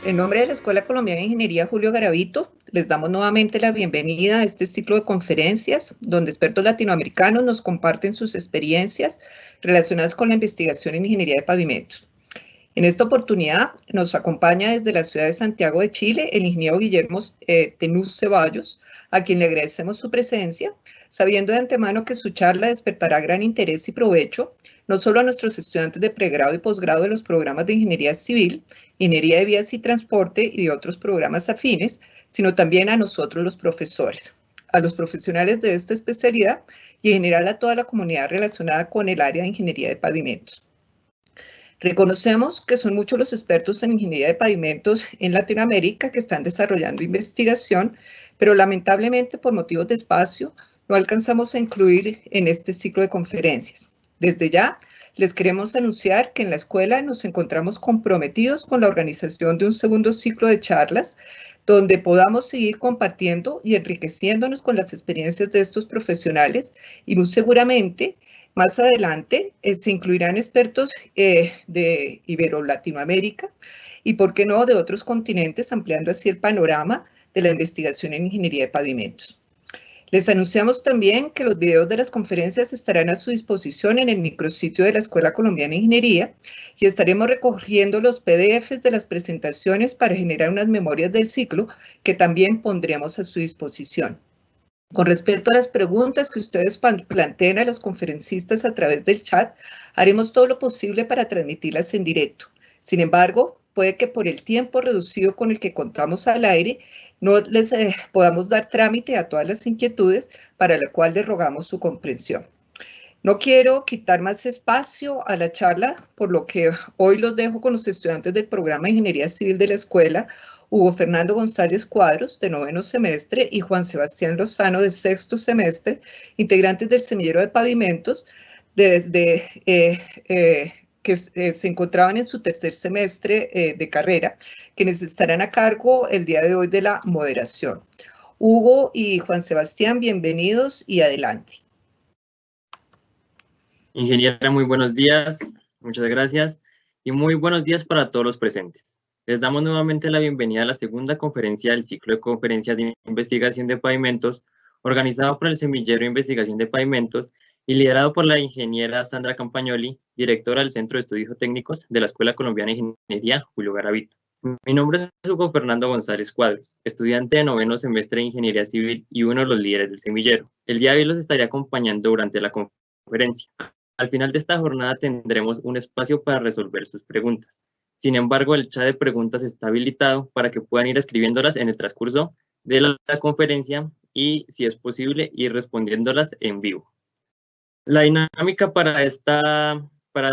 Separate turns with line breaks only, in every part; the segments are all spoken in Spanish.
En nombre de la Escuela Colombiana de Ingeniería Julio Garavito, les damos nuevamente la bienvenida a este ciclo de conferencias, donde expertos latinoamericanos nos comparten sus experiencias relacionadas con la investigación en ingeniería de pavimentos. En esta oportunidad nos acompaña desde la ciudad de Santiago de Chile el ingeniero Guillermo Tenús Ceballos, a quien le agradecemos su presencia, sabiendo de antemano que su charla despertará gran interés y provecho, no solo a nuestros estudiantes de pregrado y posgrado de los programas de Ingeniería Civil, Ingeniería de Vías y Transporte y de otros programas afines, sino también a nosotros los profesores, a los profesionales de esta especialidad y en general a toda la comunidad relacionada con el área de Ingeniería de Pavimentos. Reconocemos que son muchos los expertos en ingeniería de pavimentos en Latinoamérica que están desarrollando investigación, pero lamentablemente por motivos de espacio no alcanzamos a incluir en este ciclo de conferencias. Desde ya, les queremos anunciar que en la escuela nos encontramos comprometidos con la organización de un segundo ciclo de charlas donde podamos seguir compartiendo y enriqueciéndonos con las experiencias de estos profesionales y muy seguramente más adelante se incluirán expertos de Ibero-Latinoamérica y, por qué no, de otros continentes, ampliando así el panorama de la investigación en ingeniería de pavimentos. Les anunciamos también que los videos de las conferencias estarán a su disposición en el micrositio de la Escuela Colombiana de Ingeniería y estaremos recogiendo los PDFs de las presentaciones para generar unas memorias del ciclo que también pondremos a su disposición. Con respecto a las preguntas que ustedes planteen a los conferencistas a través del chat, haremos todo lo posible para transmitirlas en directo. Sin embargo, puede que por el tiempo reducido con el que contamos al aire, no les podamos dar trámite a todas las inquietudes, para la cual les rogamos su comprensión. No quiero quitar más espacio a la charla, por lo que hoy los dejo con los estudiantes del programa de Ingeniería Civil de la Escuela, Hugo Fernando González Cuadros, de 9º semestre, y Juan Sebastián Lozano, de 6º semestre, integrantes del Semillero de Pavimentos, que se encontraban en su 3er semestre de carrera, quienes estarán a cargo el día de hoy de la moderación. Hugo y Juan Sebastián, bienvenidos y adelante.
Ingeniera, muy buenos días, muchas gracias, y muy buenos días para todos los presentes. Les damos nuevamente la bienvenida a la segunda conferencia del ciclo de conferencias de investigación de pavimentos, organizado por el Semillero de Investigación de Pavimentos y liderado por la ingeniera Sandra Campagnoli, directora del Centro de Estudios Técnicos de la Escuela Colombiana de Ingeniería Julio Garavito. Mi nombre es Hugo Fernando González Cuadros, estudiante de 9º semestre de Ingeniería Civil y uno de los líderes del Semillero. El día de hoy los estaré acompañando durante la conferencia. Al final de esta jornada tendremos un espacio para resolver sus preguntas. Sin embargo, el chat de preguntas está habilitado para que puedan ir escribiéndolas en el transcurso de la conferencia y, si es posible, ir respondiéndolas en vivo. La dinámica para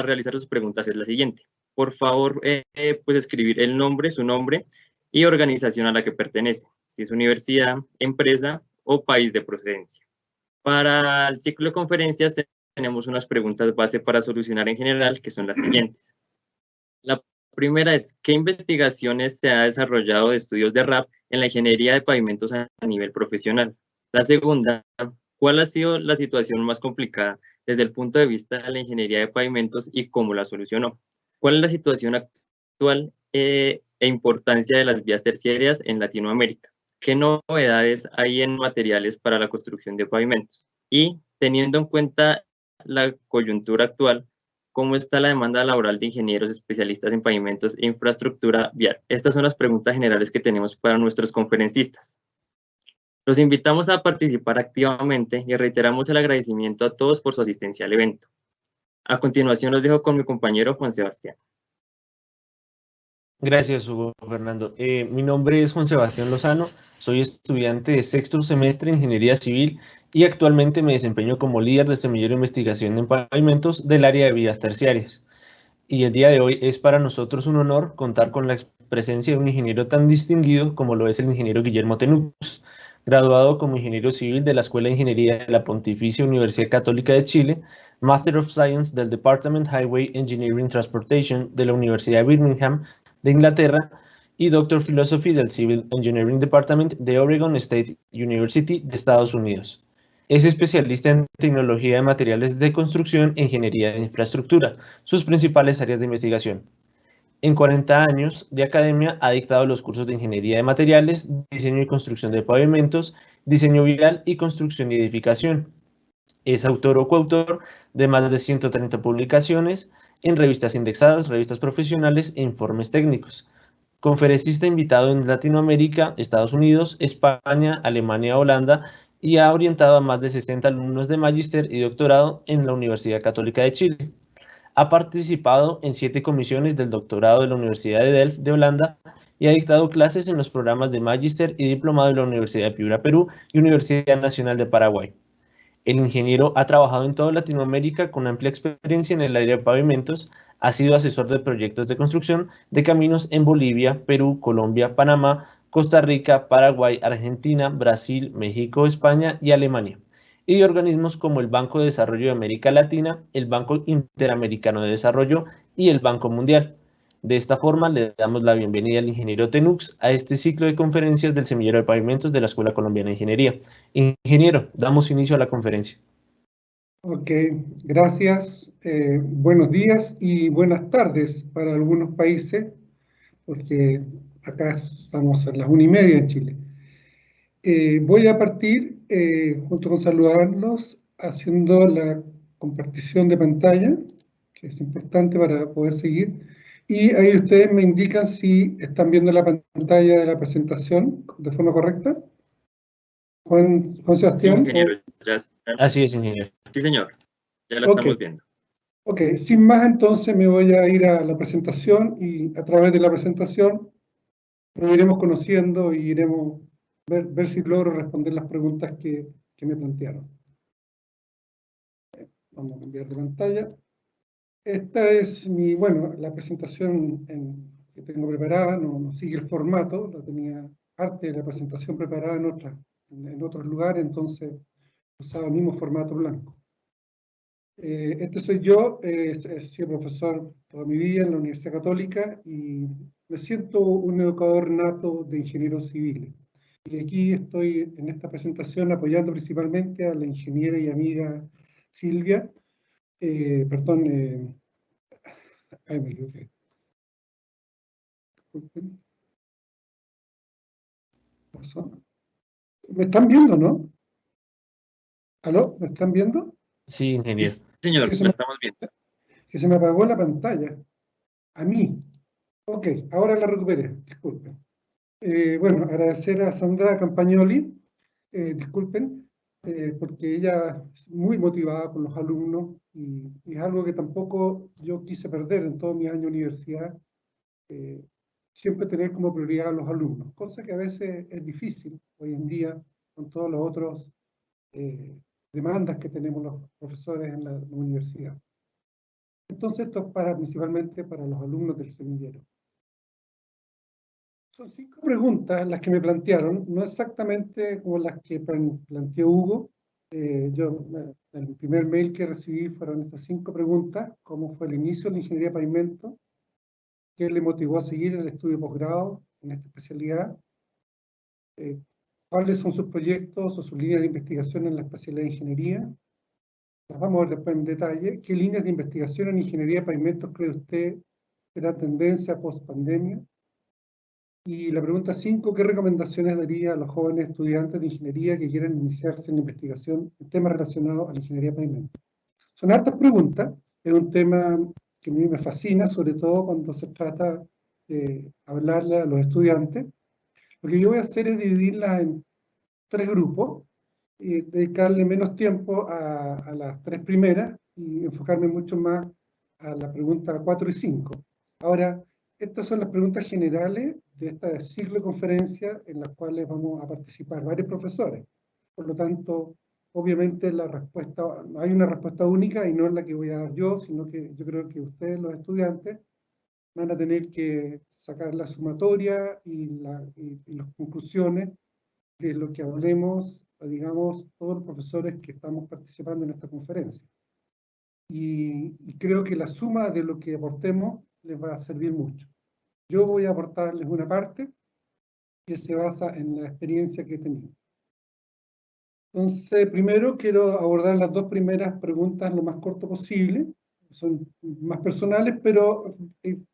realizar sus preguntas es la siguiente. Por favor, pues escribir el nombre, su nombre y organización a la que pertenece, si es universidad, empresa o país de procedencia. Para el ciclo de conferencias tenemos unas preguntas base para solucionar en general, que son las siguientes. La primera es, ¿qué investigaciones se ha desarrollado de estudios de RAP en la ingeniería de pavimentos a nivel profesional? La segunda, ¿cuál ha sido la situación más complicada desde el punto de vista de la ingeniería de pavimentos y cómo la solucionó? ¿Cuál es la situación actual e importancia de las vías terciarias en Latinoamérica? ¿Qué novedades hay en materiales para la construcción de pavimentos? Y teniendo en cuenta la coyuntura actual, ¿cómo está la demanda laboral de ingenieros especialistas en pavimentos e infraestructura vial? Estas son las preguntas generales que tenemos para nuestros conferencistas. Los invitamos a participar activamente y reiteramos el agradecimiento a todos por su asistencia al evento. A continuación los dejo con mi compañero Juan Sebastián.
Gracias, Hugo Fernando. Mi nombre es Juan Sebastián Lozano, soy estudiante de 6º semestre de Ingeniería Civil y actualmente me desempeño como líder del Semillero de Investigación en Pavimentos del área de vías terciarias. Y el día de hoy es para nosotros un honor contar con la presencia de un ingeniero tan distinguido como lo es el ingeniero Guillermo Tenús, graduado como ingeniero civil de la Escuela de Ingeniería de la Pontificia Universidad Católica de Chile, Master of Science del Department Highway Engineering Transportation de la Universidad de Birmingham de Inglaterra y Doctor of Philosophy del Civil Engineering Department de Oregon State University de Estados Unidos. Es especialista en tecnología de materiales de construcción e ingeniería de infraestructura, sus principales áreas de investigación. En 40 años de academia ha dictado los cursos de Ingeniería de Materiales, Diseño y Construcción de Pavimentos, Diseño Vial y Construcción y Edificación. Es autor o coautor de más de 130 publicaciones en revistas indexadas, revistas profesionales e informes técnicos. Conferencista invitado en Latinoamérica, Estados Unidos, España, Alemania, Holanda y ha orientado a más de 60 alumnos de magíster y doctorado en la Universidad Católica de Chile. Ha participado en 7 comisiones del doctorado de la Universidad de Delft de Holanda y ha dictado clases en los programas de magíster y diplomado de la Universidad de Piura, Perú y Universidad Nacional de Paraguay. El ingeniero ha trabajado en toda Latinoamérica con amplia experiencia en el área de pavimentos, ha sido asesor de proyectos de construcción de caminos en Bolivia, Perú, Colombia, Panamá, Costa Rica, Paraguay, Argentina, Brasil, México, España y Alemania, y de organismos como el Banco de Desarrollo de América Latina, el Banco Interamericano de Desarrollo y el Banco Mundial. De esta forma, le damos la bienvenida al ingeniero Tenux a este ciclo de conferencias del Semillero de Pavimentos de la Escuela Colombiana de Ingeniería. Ingeniero, damos inicio a la conferencia.
Ok, gracias. Buenos días y buenas tardes para algunos países, porque acá estamos a las 1:30 en Chile. Voy a partir, junto con saludarlos, haciendo la compartición de pantalla, que es importante para poder seguir. Y ahí ustedes me indican si están viendo la pantalla de la presentación de forma correcta. Juan Sebastián.
Sí, ingeniero, ya está.
Así es, ingeniero.
Sí, señor, ya la estamos viendo.
Ok, sin más entonces me voy a ir a la presentación y a través de la presentación nos iremos conociendo y iremos ver si logro responder las preguntas que me plantearon. Vamos a cambiar de pantalla. Esta es la presentación que tengo preparada, no sigue el formato, la tenía parte de la presentación preparada en otros lugares, entonces usaba el mismo formato blanco. Este soy yo, he sido profesor toda mi vida en la Universidad Católica y me siento un educador nato de ingenieros civiles. Y aquí estoy en esta presentación apoyando principalmente a la ingeniera y amiga Silvia, ahí me equivoqué. ¿Me están viendo, no? ¿Aló? ¿Me están viendo?
Sí, ingeniero.
Sí, señor, la estamos viendo.
Que se me apagó la pantalla. A mí. Ok, ahora la recuperé, disculpen. Bueno, agradecer a Sandra Campagnoli, disculpen, porque ella es muy motivada con los alumnos y es algo que tampoco yo quise perder en todo mi año de universidad, siempre tener como prioridad a los alumnos, cosa que a veces es difícil hoy en día con todos los otros demandas que tenemos los profesores en la universidad. Entonces esto es principalmente para los alumnos del semillero. Son 5 preguntas las que me plantearon, no exactamente como las que planteó Hugo. El primer mail que recibí fueron estas 5 preguntas: ¿cómo fue el inicio de la ingeniería de pavimento? ¿Qué le motivó a seguir el estudio de posgrado en esta especialidad? ¿Cuáles son sus proyectos o sus líneas de investigación en la especialidad de ingeniería? Las vamos a ver después en detalle. ¿Qué líneas de investigación en ingeniería de pavimentos cree usted será tendencia post pandemia? Y la pregunta 5, ¿qué recomendaciones daría a los jóvenes estudiantes de ingeniería que quieran iniciarse en la investigación en temas relacionados a la ingeniería de pavimento? Son hartas preguntas, es un tema que a mí me fascina, sobre todo cuando se trata de hablarle a los estudiantes. Lo que yo voy a hacer es dividirlas en 3 grupos, y dedicarle menos tiempo a las 3 primeras y enfocarme mucho más a la pregunta 4 y 5. Ahora, estas son las preguntas generales de esta ciclo de conferencias en las cuales vamos a participar varios profesores. Por lo tanto, obviamente hay una respuesta única y no es la que voy a dar yo, sino que yo creo que ustedes, los estudiantes, van a tener que sacar la sumatoria y las conclusiones de lo que hablemos, digamos, todos los profesores que estamos participando en esta conferencia. Y creo que la suma de lo que aportemos les va a servir mucho. Yo voy a aportarles una parte que se basa en la experiencia que he tenido. Entonces, primero quiero abordar las 2 primeras preguntas lo más corto posible. son más personales, pero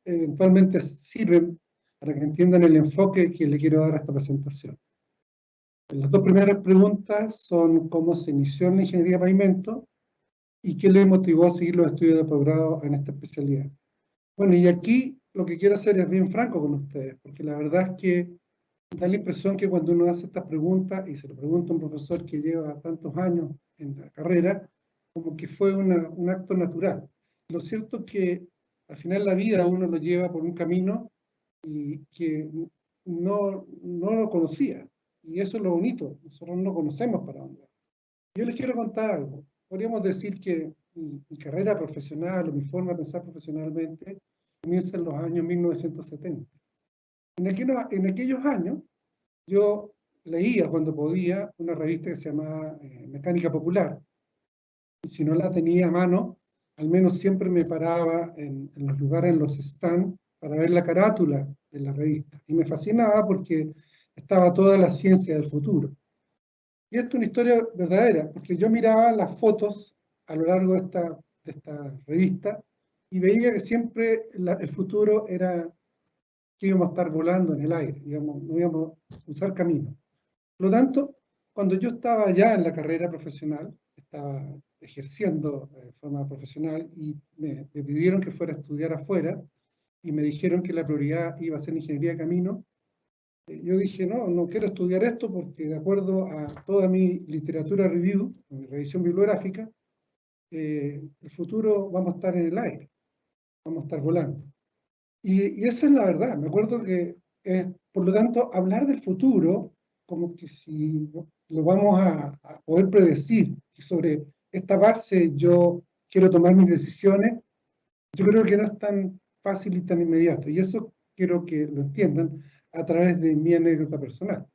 eventualmente sirven para que entiendan el enfoque que le quiero dar a esta presentación. Las dos primeras preguntas son cómo se inició en la ingeniería de pavimento y qué le motivó a seguir los estudios de posgrado en esta especialidad. Bueno, y aquí lo que quiero hacer es bien franco con ustedes, porque la verdad es que da la impresión que cuando uno hace estas preguntas, y se lo pregunta a un profesor que lleva tantos años en la carrera, como que fue un acto natural. Lo cierto es que al final la vida uno lo lleva por un camino y que no lo conocía. Y eso es lo bonito, nosotros no conocemos para dónde. Yo les quiero contar algo. Podríamos decir que mi carrera profesional o mi forma de pensar profesionalmente comienza en los años 1970. En aquellos años yo leía cuando podía una revista que se llamaba Mecánica Popular. Y si no la tenía a mano, al menos siempre me paraba en los lugares, en los stands, para ver la carátula de la revista. Y me fascinaba porque estaba toda la ciencia del futuro. Y esto es una historia verdadera, porque yo miraba las fotos a lo largo de esta revista y veía que siempre el futuro era que íbamos a estar volando en el aire, no íbamos a usar camino. Por lo tanto, cuando yo estaba ya en la carrera profesional, estaba ejerciendo de forma profesional y me pidieron que fuera a estudiar afuera y me dijeron que la prioridad iba a ser ingeniería de camino, yo dije, no quiero estudiar esto porque de acuerdo a toda mi literatura review, mi revisión bibliográfica, el futuro vamos a estar en el aire, vamos a estar volando. Y esa es la verdad. Me acuerdo que, por lo tanto, hablar del futuro, como que si lo vamos a poder predecir, y sobre esta base yo quiero tomar mis decisiones, yo creo que no es tan fácil y tan inmediato. Y eso quiero que lo entiendan a través de mi anécdota personal.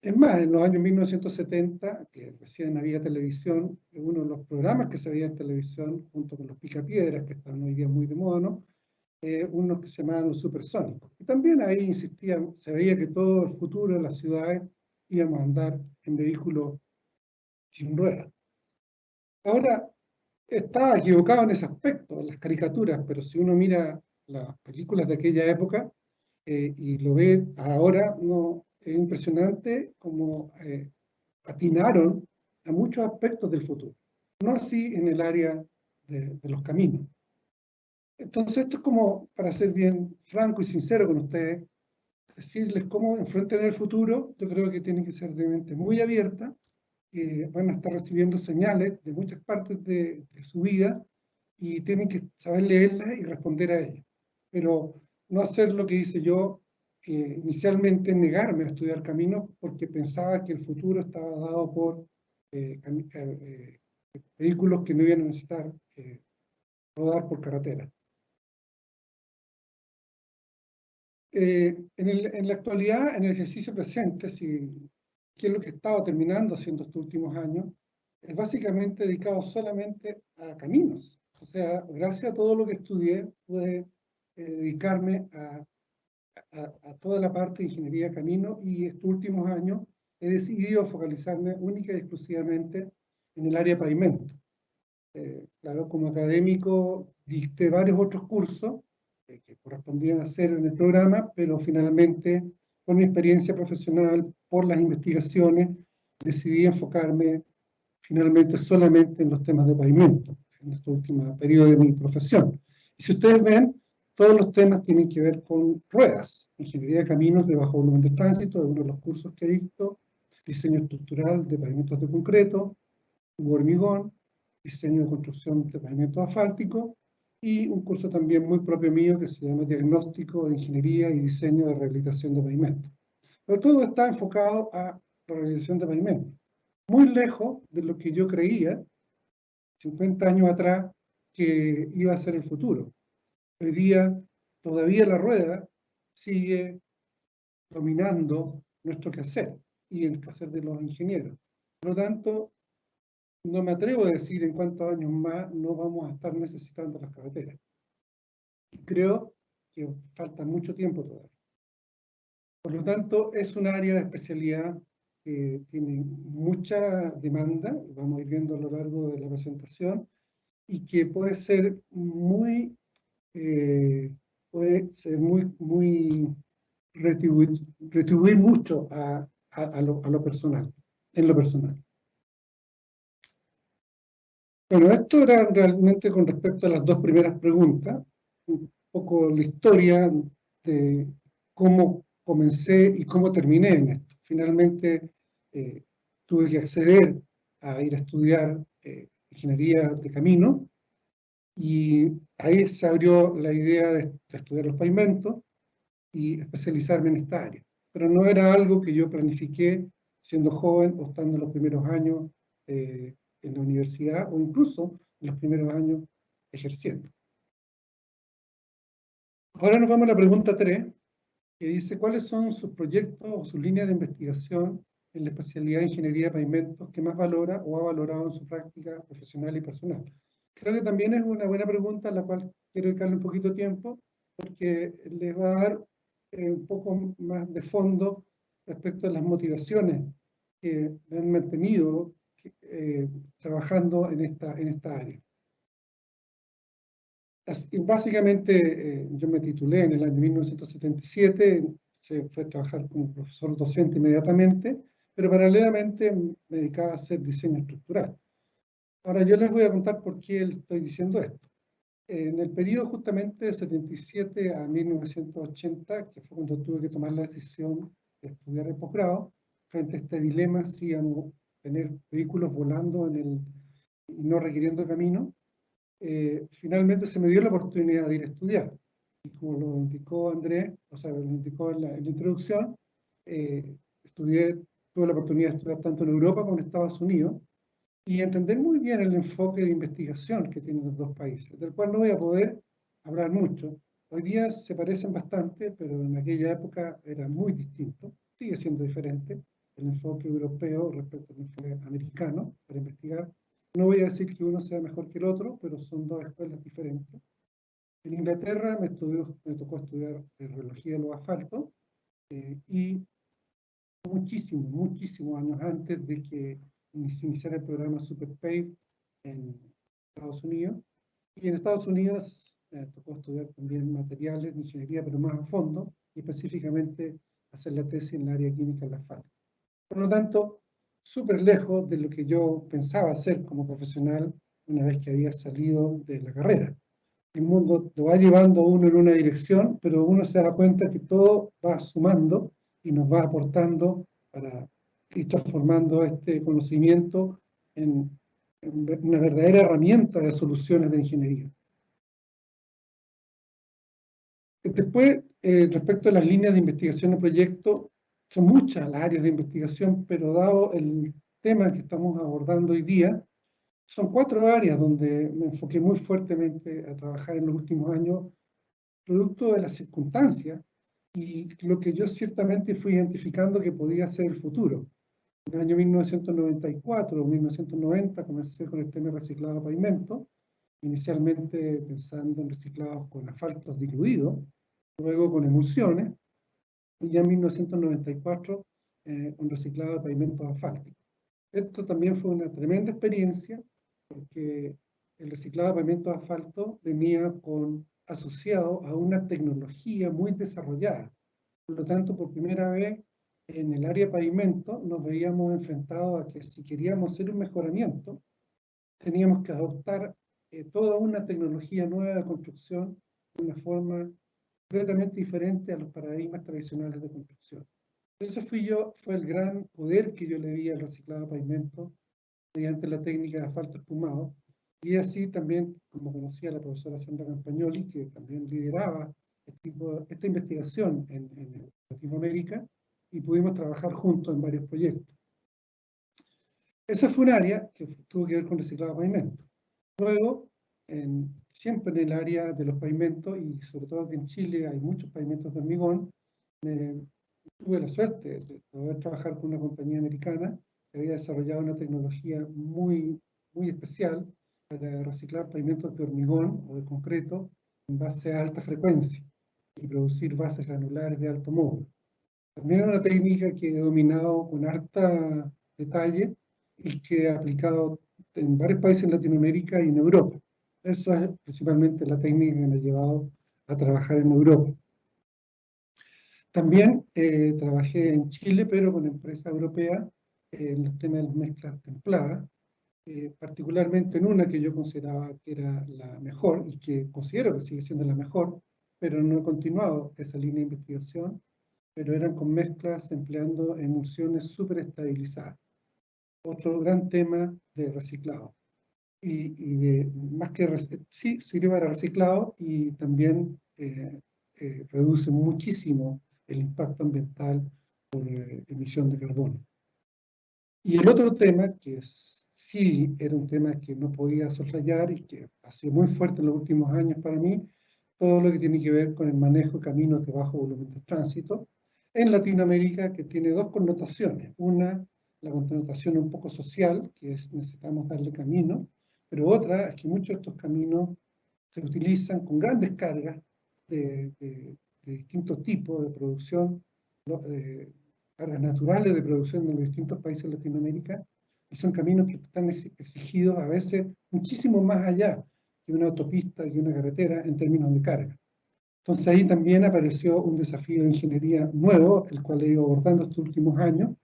Es más, en los años 1970, que recién había televisión, uno de los programas que se veía en televisión, junto con los picapiedras, que están hoy día muy de moda, ¿no? Unos que se llamaban los supersónicos. Y también ahí insistían, se veía que todo el futuro de las ciudades íbamos a andar en vehículos sin ruedas. Ahora, estaba equivocado en ese aspecto, en las caricaturas, pero si uno mira las películas de aquella época y lo ve ahora, no, es impresionante cómo atinaron a muchos aspectos del futuro. No así en el área de los caminos. Entonces, esto es como, para ser bien franco y sincero con ustedes, decirles cómo enfrentar el futuro. Yo creo que tienen que ser de mente muy abierta, van a estar recibiendo señales de muchas partes de su vida y tienen que saber leerlas y responder a ellas. Pero no hacer lo que hice yo, inicialmente negarme a estudiar caminos porque pensaba que el futuro estaba dado por vehículos que no iban a necesitar rodar por carretera. En la actualidad, en el ejercicio presente, que es lo que he estado terminando haciendo estos últimos años, es básicamente dedicado solamente a caminos. O sea, gracias a todo lo que estudié, pude dedicarme a toda la parte de ingeniería de camino y estos últimos años he decidido focalizarme única y exclusivamente en el área de pavimento. Claro, como académico dicté varios otros cursos que correspondían hacer en el programa, pero finalmente, por mi experiencia profesional, por las investigaciones, decidí enfocarme finalmente solamente en los temas de pavimento, en este último periodo de mi profesión. Y si ustedes ven, todos los temas tienen que ver con ruedas, ingeniería de caminos de bajo volumen de tránsito, de uno de los cursos que dicto, diseño estructural de pavimentos de concreto, hormigón, diseño de construcción de pavimento asfáltico, y un curso también muy propio mío que se llama Diagnóstico de Ingeniería y Diseño de Rehabilitación de Pavimento. Pero todo está enfocado a la rehabilitación de pavimento. Muy lejos de lo que yo creía, 50 años atrás, que iba a ser el futuro. Hoy día, todavía la rueda sigue dominando nuestro quehacer y el quehacer de los ingenieros. Por lo tanto, no me atrevo a decir en cuántos años más no vamos a estar necesitando las carreteras. Y creo que falta mucho tiempo todavía. Por lo tanto, es un área de especialidad que tiene mucha demanda, vamos a ir viendo a lo largo de la presentación, y que puede ser muy, retribuir mucho a lo personal, en lo personal. Bueno, esto era realmente con respecto a las dos primeras preguntas, un poco la historia de cómo comencé y cómo terminé en esto. Finalmente tuve que acceder a ir a estudiar ingeniería de camino, y ahí se abrió la idea de estudiar los pavimentos y especializarme en esta área. Pero no era algo que yo planifiqué siendo joven o estando en los primeros años en la universidad, o incluso en los primeros años ejerciendo. Ahora nos vamos a la pregunta 3, que dice: ¿cuáles son sus proyectos o sus líneas de investigación en la especialidad de ingeniería de pavimentos que más valora o ha valorado en su práctica profesional y personal? Creo que también es una buena pregunta a la cual quiero dedicarle un poquito de tiempo, porque les va a dar un poco más de fondo respecto a las motivaciones que me han mantenido trabajando en esta área. Básicamente, yo me titulé en el año 1977, se fue a trabajar como profesor docente inmediatamente, pero paralelamente me dedicaba a hacer diseño estructural. Ahora yo les voy a contar por qué estoy diciendo esto. En el periodo justamente de 77 a 1980, que fue cuando tuve que tomar la decisión de estudiar el posgrado, frente a este dilema si íbamos a tener vehículos volando y no requiriendo camino, finalmente se me dio la oportunidad de ir a estudiar. Y como lo indicó Andrés, o sea, lo indicó en la introducción, tuve la oportunidad de estudiar tanto en Europa como en Estados Unidos, y entender muy bien el enfoque de investigación que tienen los dos países, del cual no voy a poder hablar mucho. Hoy día se parecen bastante, pero en aquella época era muy distinto, sigue siendo diferente el enfoque europeo respecto al enfoque americano para investigar. No voy a decir que uno sea mejor que el otro, pero son dos escuelas diferentes. En Inglaterra me tocó estudiar radiología de los asfaltos, y muchísimos años antes de que se iniciara el programa SuperPave en Estados Unidos. Y en Estados Unidos me tocó estudiar también materiales de ingeniería, pero más a fondo, y específicamente hacer la tesis en el área química del asfalto. Por lo tanto, súper lejos de lo que yo pensaba hacer como profesional una vez que había salido de la carrera. El mundo lo va llevando a uno en una dirección, pero uno se da cuenta que todo va sumando y nos va aportando para ir transformando este conocimiento en una verdadera herramienta de soluciones de ingeniería. Después, respecto a las líneas de investigación o proyectos, son muchas las áreas de investigación, pero dado el tema que estamos abordando hoy día, son 4 áreas donde me enfoqué muy fuertemente a trabajar en los últimos años, producto de las circunstancias y lo que yo ciertamente fui identificando que podía ser el futuro. En el año 1994 o 1990 comencé con el tema de reciclado de pavimento, inicialmente pensando en reciclados con asfaltos diluidos, luego con emulsiones, y ya en 1994 un reciclado de pavimentos asfálticos. Esto también fue una tremenda experiencia, porque el reciclado de pavimentos de asfalto venía asociado a una tecnología muy desarrollada. Por lo tanto, por primera vez en el área de pavimento nos veíamos enfrentados a que si queríamos hacer un mejoramiento, teníamos que adoptar toda una tecnología nueva de construcción de una forma completamente diferente a los paradigmas tradicionales de construcción. Eso fue el gran poder que yo le di al reciclado de pavimento mediante la técnica de asfalto espumado, y así también, como conocía la profesora Sandra Campagnoli, que también lideraba esta investigación en Latinoamérica, y pudimos trabajar juntos en varios proyectos. Esa fue un área que tuvo que ver con reciclado de pavimento. Luego, siempre en el área de los pavimentos, y sobre todo aquí en Chile hay muchos pavimentos de hormigón, tuve la suerte de poder trabajar con una compañía americana que había desarrollado una tecnología muy especial para reciclar pavimentos de hormigón o de concreto en base a alta frecuencia y producir bases granulares de alto módulo. También es una técnica que he dominado con harta detalle y que he aplicado en varios países en Latinoamérica y en Europa. Eso es principalmente la técnica que me ha llevado a trabajar en Europa. También trabajé en Chile, pero con empresas europeas, en los temas de las mezclas templadas, particularmente en una que yo consideraba que era la mejor y que considero que sigue siendo la mejor, pero no he continuado esa línea de investigación, pero eran con mezclas empleando emulsiones súper estabilizadas. Otro gran tema de reciclado. Más que sí, sirve para reciclado y también reduce muchísimo el impacto ambiental por emisión de carbono. Y el otro tema, que sí era un tema que no podía soslayar y que ha sido muy fuerte en los últimos años para mí, todo lo que tiene que ver con el manejo de caminos de bajo volumen de tránsito en Latinoamérica, que tiene dos connotaciones. Una, la connotación un poco social, que es necesitamos darle camino, pero otra es que muchos de estos caminos se utilizan con grandes cargas de distintos tipos de producción, cargas naturales de producción de los distintos países de Latinoamérica, y son caminos que están exigidos a veces muchísimo más allá que una autopista y una carretera en términos de carga. Entonces ahí también apareció un desafío de ingeniería nuevo, el cual he ido abordando estos últimos años,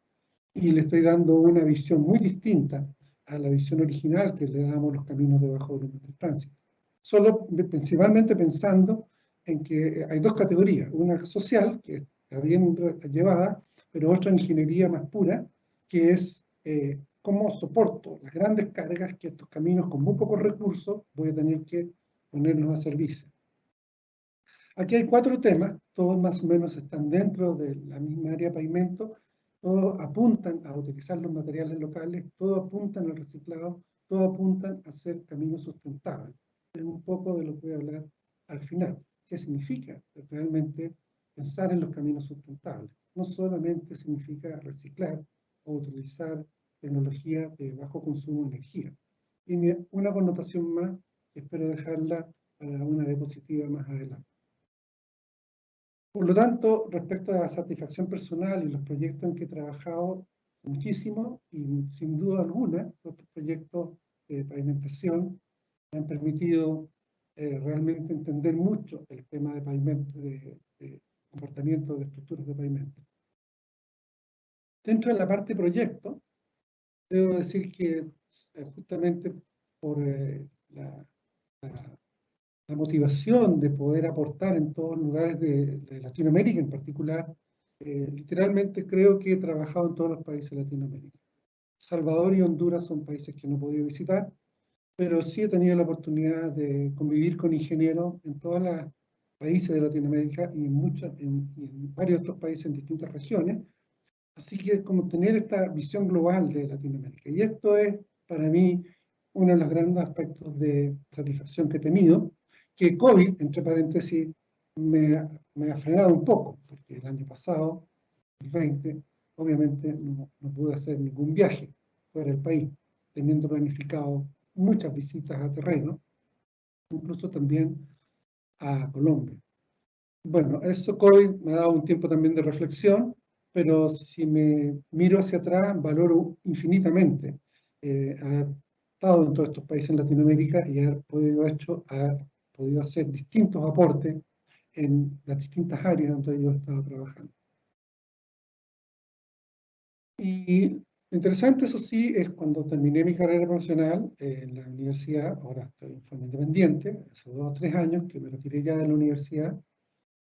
y le estoy dando una visión muy distinta a la visión original que le damos los caminos de bajo volumen de tránsito. Solo principalmente pensando en que hay dos categorías, una social, que está bien llevada, pero otra ingeniería más pura, que es cómo soporto las grandes cargas que estos caminos con muy pocos recursos voy a tener que ponerlos a servicio. Aquí hay 4 temas, todos más o menos están dentro de la misma área de pavimento, todos apuntan a utilizar los materiales locales, todos apuntan al reciclado, todos apuntan a hacer caminos sustentables. Es un poco de lo que voy a hablar al final. ¿Qué significa realmente pensar en los caminos sustentables? No solamente significa reciclar o utilizar tecnología de bajo consumo de energía. Tiene una connotación más que espero dejarla para una diapositiva más adelante. Por lo tanto, respecto a la satisfacción personal y los proyectos en que he trabajado muchísimo, y sin duda alguna, estos proyectos de pavimentación me han permitido realmente entender mucho el tema de pavimento, de comportamiento de estructuras de pavimento. Dentro de la parte proyecto, debo decir que justamente por la motivación de poder aportar en todos los lugares de Latinoamérica en particular, literalmente creo que he trabajado en todos los países de Latinoamérica. Salvador y Honduras son países que no he podido visitar, pero sí he tenido la oportunidad de convivir con ingenieros en todos los países de Latinoamérica y en varios otros países en distintas regiones. Así que es como tener esta visión global de Latinoamérica. Y esto es, para mí, uno de los grandes aspectos de satisfacción que he tenido, que COVID, entre paréntesis, me ha frenado un poco, porque el año pasado, el 20, obviamente no pude hacer ningún viaje fuera del país, teniendo planificado muchas visitas a terreno, incluso también a Colombia. Bueno, eso COVID me ha dado un tiempo también de reflexión, pero si me miro hacia atrás, valoro infinitamente haber estado en todos estos países en Latinoamérica y haber podido hacer distintos aportes en las distintas áreas donde yo he estado trabajando. Y lo interesante, eso sí, es cuando terminé mi carrera profesional en la universidad, ahora estoy en forma independiente, hace 2 o 3 años que me retiré ya de la universidad.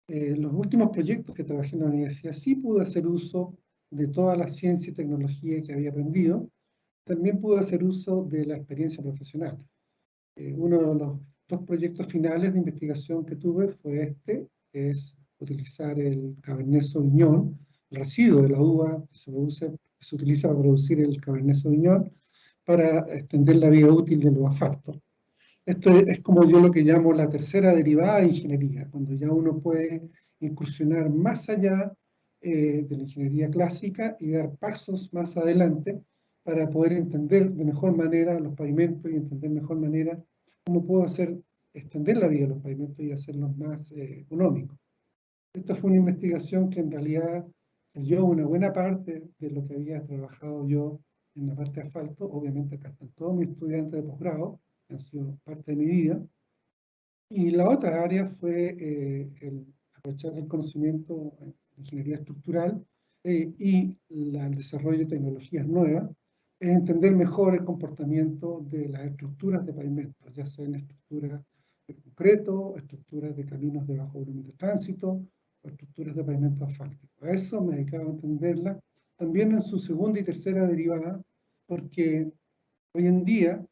Los últimos proyectos que trabajé en la universidad sí pude hacer uso de toda la ciencia y tecnología que había aprendido. También pude hacer uso de la experiencia profesional. Uno de los 2 proyectos finales de investigación que tuve fue este, que es utilizar el Cabernet Sauvignon, el residuo de la uva que se utiliza para producir el Cabernet Sauvignon, para extender la vida útil de los asfaltos. Esto es como yo lo que llamo la tercera derivada de ingeniería, cuando ya uno puede incursionar más allá de la ingeniería clásica y dar pasos más adelante para poder entender de mejor manera los pavimentos y entender de mejor manera cómo puedo extender la vida de los pavimentos y hacerlos más económicos. Esta fue una investigación que en realidad siguió una buena parte de lo que había trabajado yo en la parte de asfalto. Obviamente acá están todos mis estudiantes de posgrado, han sido parte de mi vida. Y la otra área fue el aprovechar el conocimiento en ingeniería estructural y el desarrollo de tecnologías nuevas, es entender mejor el comportamiento de las estructuras de pavimentos, ya sean estructuras de concreto, estructuras de caminos de bajo volumen de tránsito, o estructuras de pavimento asfáltico. A eso me dedicaba a entenderla, también en su segunda y tercera derivada, porque hoy en día,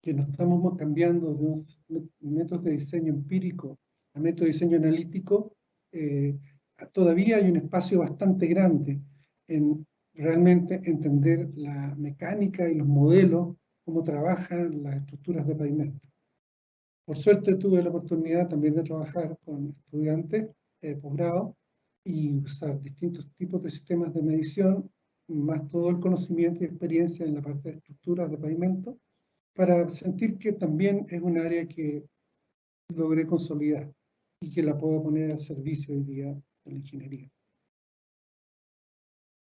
que nos estamos cambiando de unos métodos de diseño empírico a métodos de diseño analítico, todavía hay un espacio bastante grande en realmente entender la mecánica y los modelos, cómo trabajan las estructuras de pavimento. Por suerte tuve la oportunidad también de trabajar con estudiantes posgrado y usar distintos tipos de sistemas de medición, más todo el conocimiento y experiencia en la parte de estructuras de pavimento, para sentir que también es un área que logré consolidar y que la puedo poner al servicio hoy día de la ingeniería.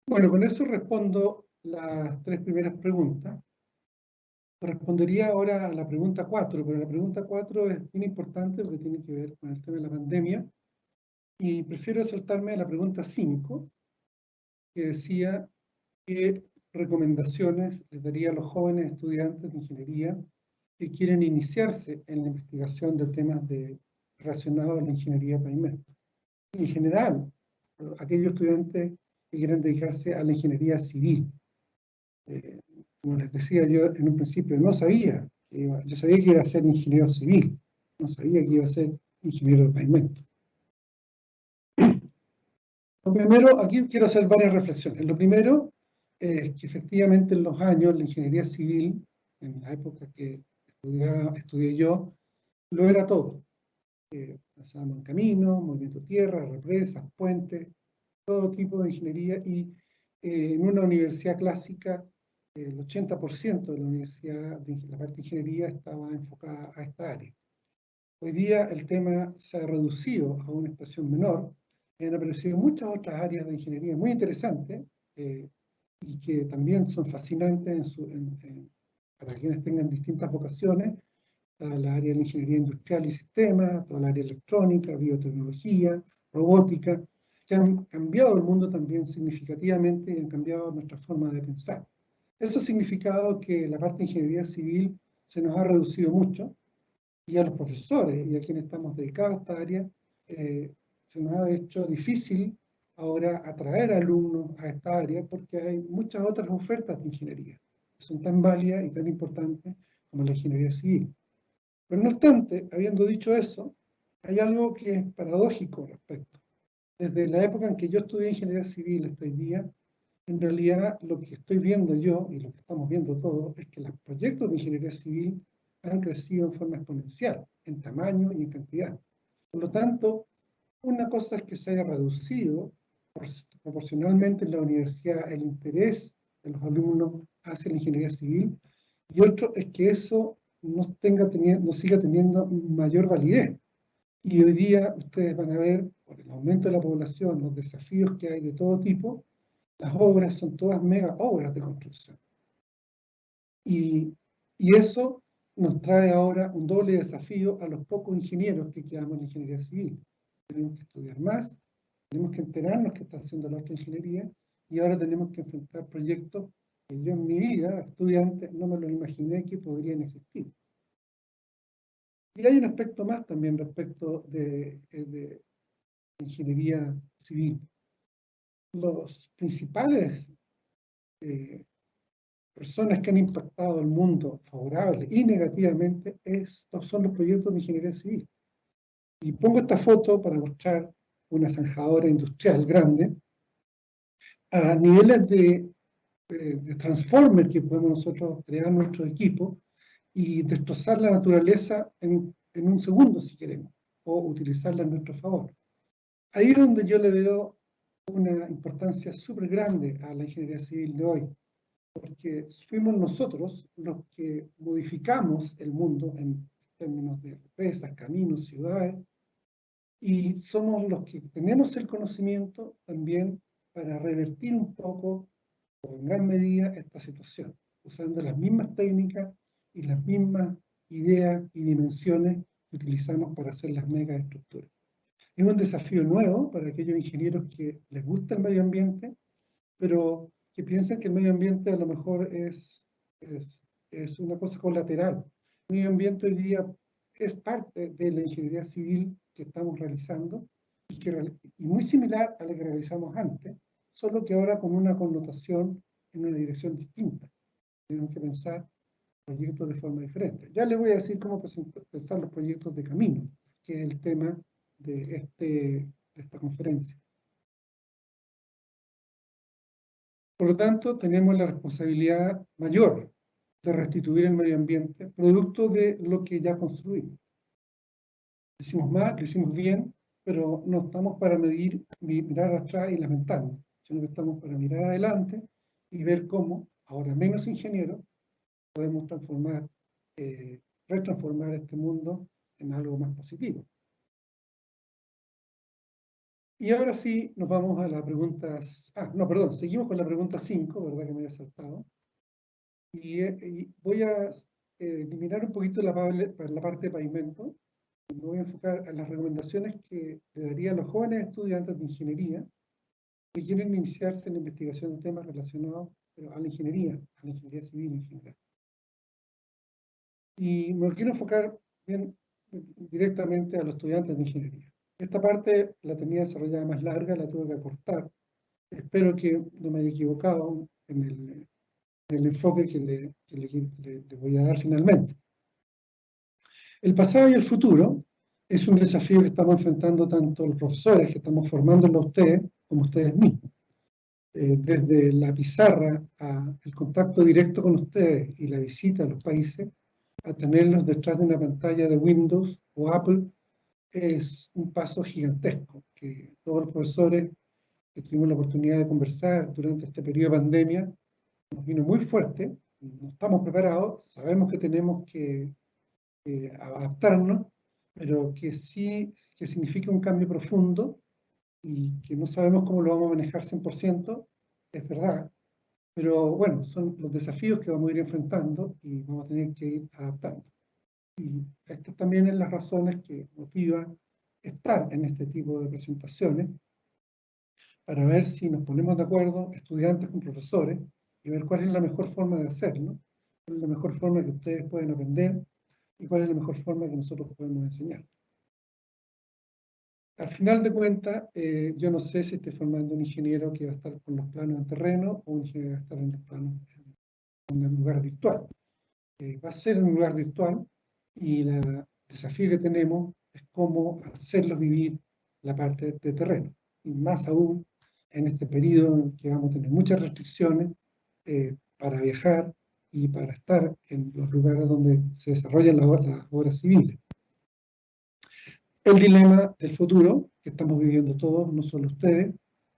Bueno, con eso respondo las tres primeras preguntas. Respondería ahora a la pregunta 4, pero la pregunta 4 es bien importante porque tiene que ver con el tema de la pandemia. Y prefiero saltarme a la pregunta 5, que decía qué recomendaciones les daría a los jóvenes estudiantes de ingeniería que quieren iniciarse en la investigación de temas relacionados a la ingeniería de pavimento. En general, aquellos estudiantes que quieren dedicarse a la ingeniería civil. Como les decía yo en un principio, no sabía, yo sabía que iba a ser ingeniero civil, no sabía que iba a ser ingeniero de pavimento. Lo primero, aquí quiero hacer varias reflexiones. Lo primero es que efectivamente en los años la ingeniería civil, en la época que estudié yo, lo era todo. Pasábamos en caminos, movimiento de tierra, represas, puentes, todo tipo de ingeniería, y en una universidad clásica el 80% de la universidad, de la parte de ingeniería, estaba enfocada a esta área. Hoy día el tema se ha reducido a una expresión menor, y han aparecido muchas otras áreas de ingeniería muy interesantes y que también son fascinantes para quienes tengan distintas vocaciones. Está la área de la ingeniería industrial y sistemas, toda la área electrónica, biotecnología, robótica, que han cambiado el mundo también significativamente y han cambiado nuestra forma de pensar. Eso ha significado que la parte de ingeniería civil se nos ha reducido mucho, y a los profesores y a quienes estamos dedicados a esta área, se nos ha hecho difícil ahora atraer alumnos a esta área porque hay muchas otras ofertas de ingeniería que son tan válidas y tan importantes como la ingeniería civil. Pero no obstante, habiendo dicho eso, hay algo que es paradójico al respecto. Desde la época en que yo estudié ingeniería civil hasta hoy día, en realidad lo que estoy viendo yo y lo que estamos viendo todos es que los proyectos de ingeniería civil han crecido en forma exponencial, en tamaño y en cantidad. Por lo tanto, una cosa es que se haya reducido proporcionalmente en la universidad el interés de los alumnos hacia la ingeniería civil, y otro es que eso no siga teniendo mayor validez. Y hoy día ustedes van a ver, por el aumento de la población, los desafíos que hay de todo tipo, las obras son todas mega obras de construcción. Y eso nos trae ahora un doble desafío a los pocos ingenieros que quedamos en la ingeniería civil. Tenemos que estudiar más, tenemos que enterarnos qué está haciendo la otra ingeniería, y ahora tenemos que enfrentar proyectos que yo en mi vida, estudiante, no me los imaginé que podrían existir. Y hay un aspecto más también respecto de ingeniería civil. Los principales personas que han impactado el mundo favorable y negativamente son los proyectos de ingeniería civil. Y pongo esta foto para mostrar una zanjadora industrial grande a niveles de transformer que podemos nosotros crear nuestro equipo y destrozar la naturaleza en un segundo si queremos, o utilizarla en nuestro favor. Ahí es donde yo le veo una importancia súper grande a la ingeniería civil de hoy, porque fuimos nosotros los que modificamos el mundo en términos de represas, caminos, ciudades, y somos los que tenemos el conocimiento también para revertir un poco, o en gran medida, esta situación, usando las mismas técnicas y las mismas ideas y dimensiones que utilizamos para hacer las megaestructuras. Es un desafío nuevo para aquellos ingenieros que les gusta el medio ambiente, pero que piensan que el medio ambiente a lo mejor es una cosa colateral. El medio ambiente hoy día es parte de la ingeniería civil que estamos realizando y muy similar a la que realizamos antes, solo que ahora con una connotación en una dirección distinta. Tenemos que pensar proyectos de forma diferente. Ya les voy a decir cómo pensar los proyectos de camino, que es el tema de esta conferencia. Por lo tanto, tenemos la responsabilidad mayor de restituir el medio ambiente, producto de lo que ya construimos. Lo hicimos mal, lo hicimos bien, pero no estamos para mirar atrás y lamentarnos, sino que estamos para mirar adelante y ver cómo, ahora menos ingenieros, podemos retransformar este mundo en algo más positivo. Y ahora sí, nos vamos a la pregunta... seguimos con la pregunta 5, ¿verdad que me había saltado? Y voy a eliminar un poquito la parte de pavimento. Me voy a enfocar en las recomendaciones que le daría a los jóvenes estudiantes de ingeniería que quieren iniciarse en la investigación de temas relacionados a la ingeniería civil en general. Y me quiero enfocar bien directamente a los estudiantes de ingeniería. Esta parte la tenía desarrollada más larga, la tuve que acortar. Espero que no me haya equivocado en el enfoque que le voy a dar finalmente. El pasado y el futuro es un desafío que estamos enfrentando tanto los profesores que estamos formándolos a ustedes como ustedes mismos. Desde la pizarra al contacto directo con ustedes y la visita a los países, a tenerlos detrás de una pantalla de Windows o Apple, es un paso gigantesco que todos los profesores que tuvimos la oportunidad de conversar durante este periodo de pandemia nos vino muy fuerte, no estamos preparados, sabemos que tenemos que adaptarnos, pero que sí que significa un cambio profundo y que no sabemos cómo lo vamos a manejar 100%, es verdad, pero bueno, son los desafíos que vamos a ir enfrentando y vamos a tener que ir adaptando. Y estas también son las razones que motivan estar en este tipo de presentaciones, para ver si nos ponemos de acuerdo, estudiantes con profesores, y ver cuál es la mejor forma de hacerlo, cuál es la mejor forma que ustedes pueden aprender, y cuál es la mejor forma que nosotros podemos enseñar. Al final de cuentas, yo no sé si estoy formando un ingeniero que va a estar con los planos en terreno, o un ingeniero que va a estar en los planos en un lugar virtual. Va a ser en un lugar virtual, y el desafío que tenemos es cómo hacerlos vivir la parte de terreno. Y más aún en este periodo en que vamos a tener muchas restricciones para viajar y para estar en los lugares donde se desarrollan las obras civiles. El dilema del futuro que estamos viviendo todos, no solo ustedes,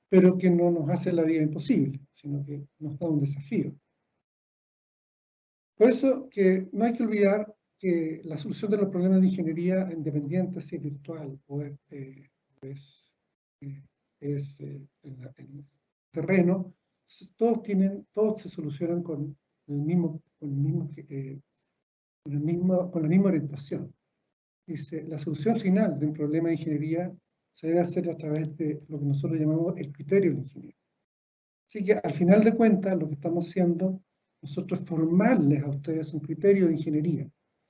pero que no nos hace la vida imposible, sino que nos da un desafío. Por eso que no hay que olvidar que la solución de los problemas de ingeniería, independiente si es virtual o es en terreno, todos se solucionan con la misma orientación. Dice, la solución final de un problema de ingeniería se debe hacer a través de lo que nosotros llamamos el criterio del ingeniero. Así que al final de cuentas, lo que estamos haciendo nosotros es formarles a ustedes un criterio de ingeniería.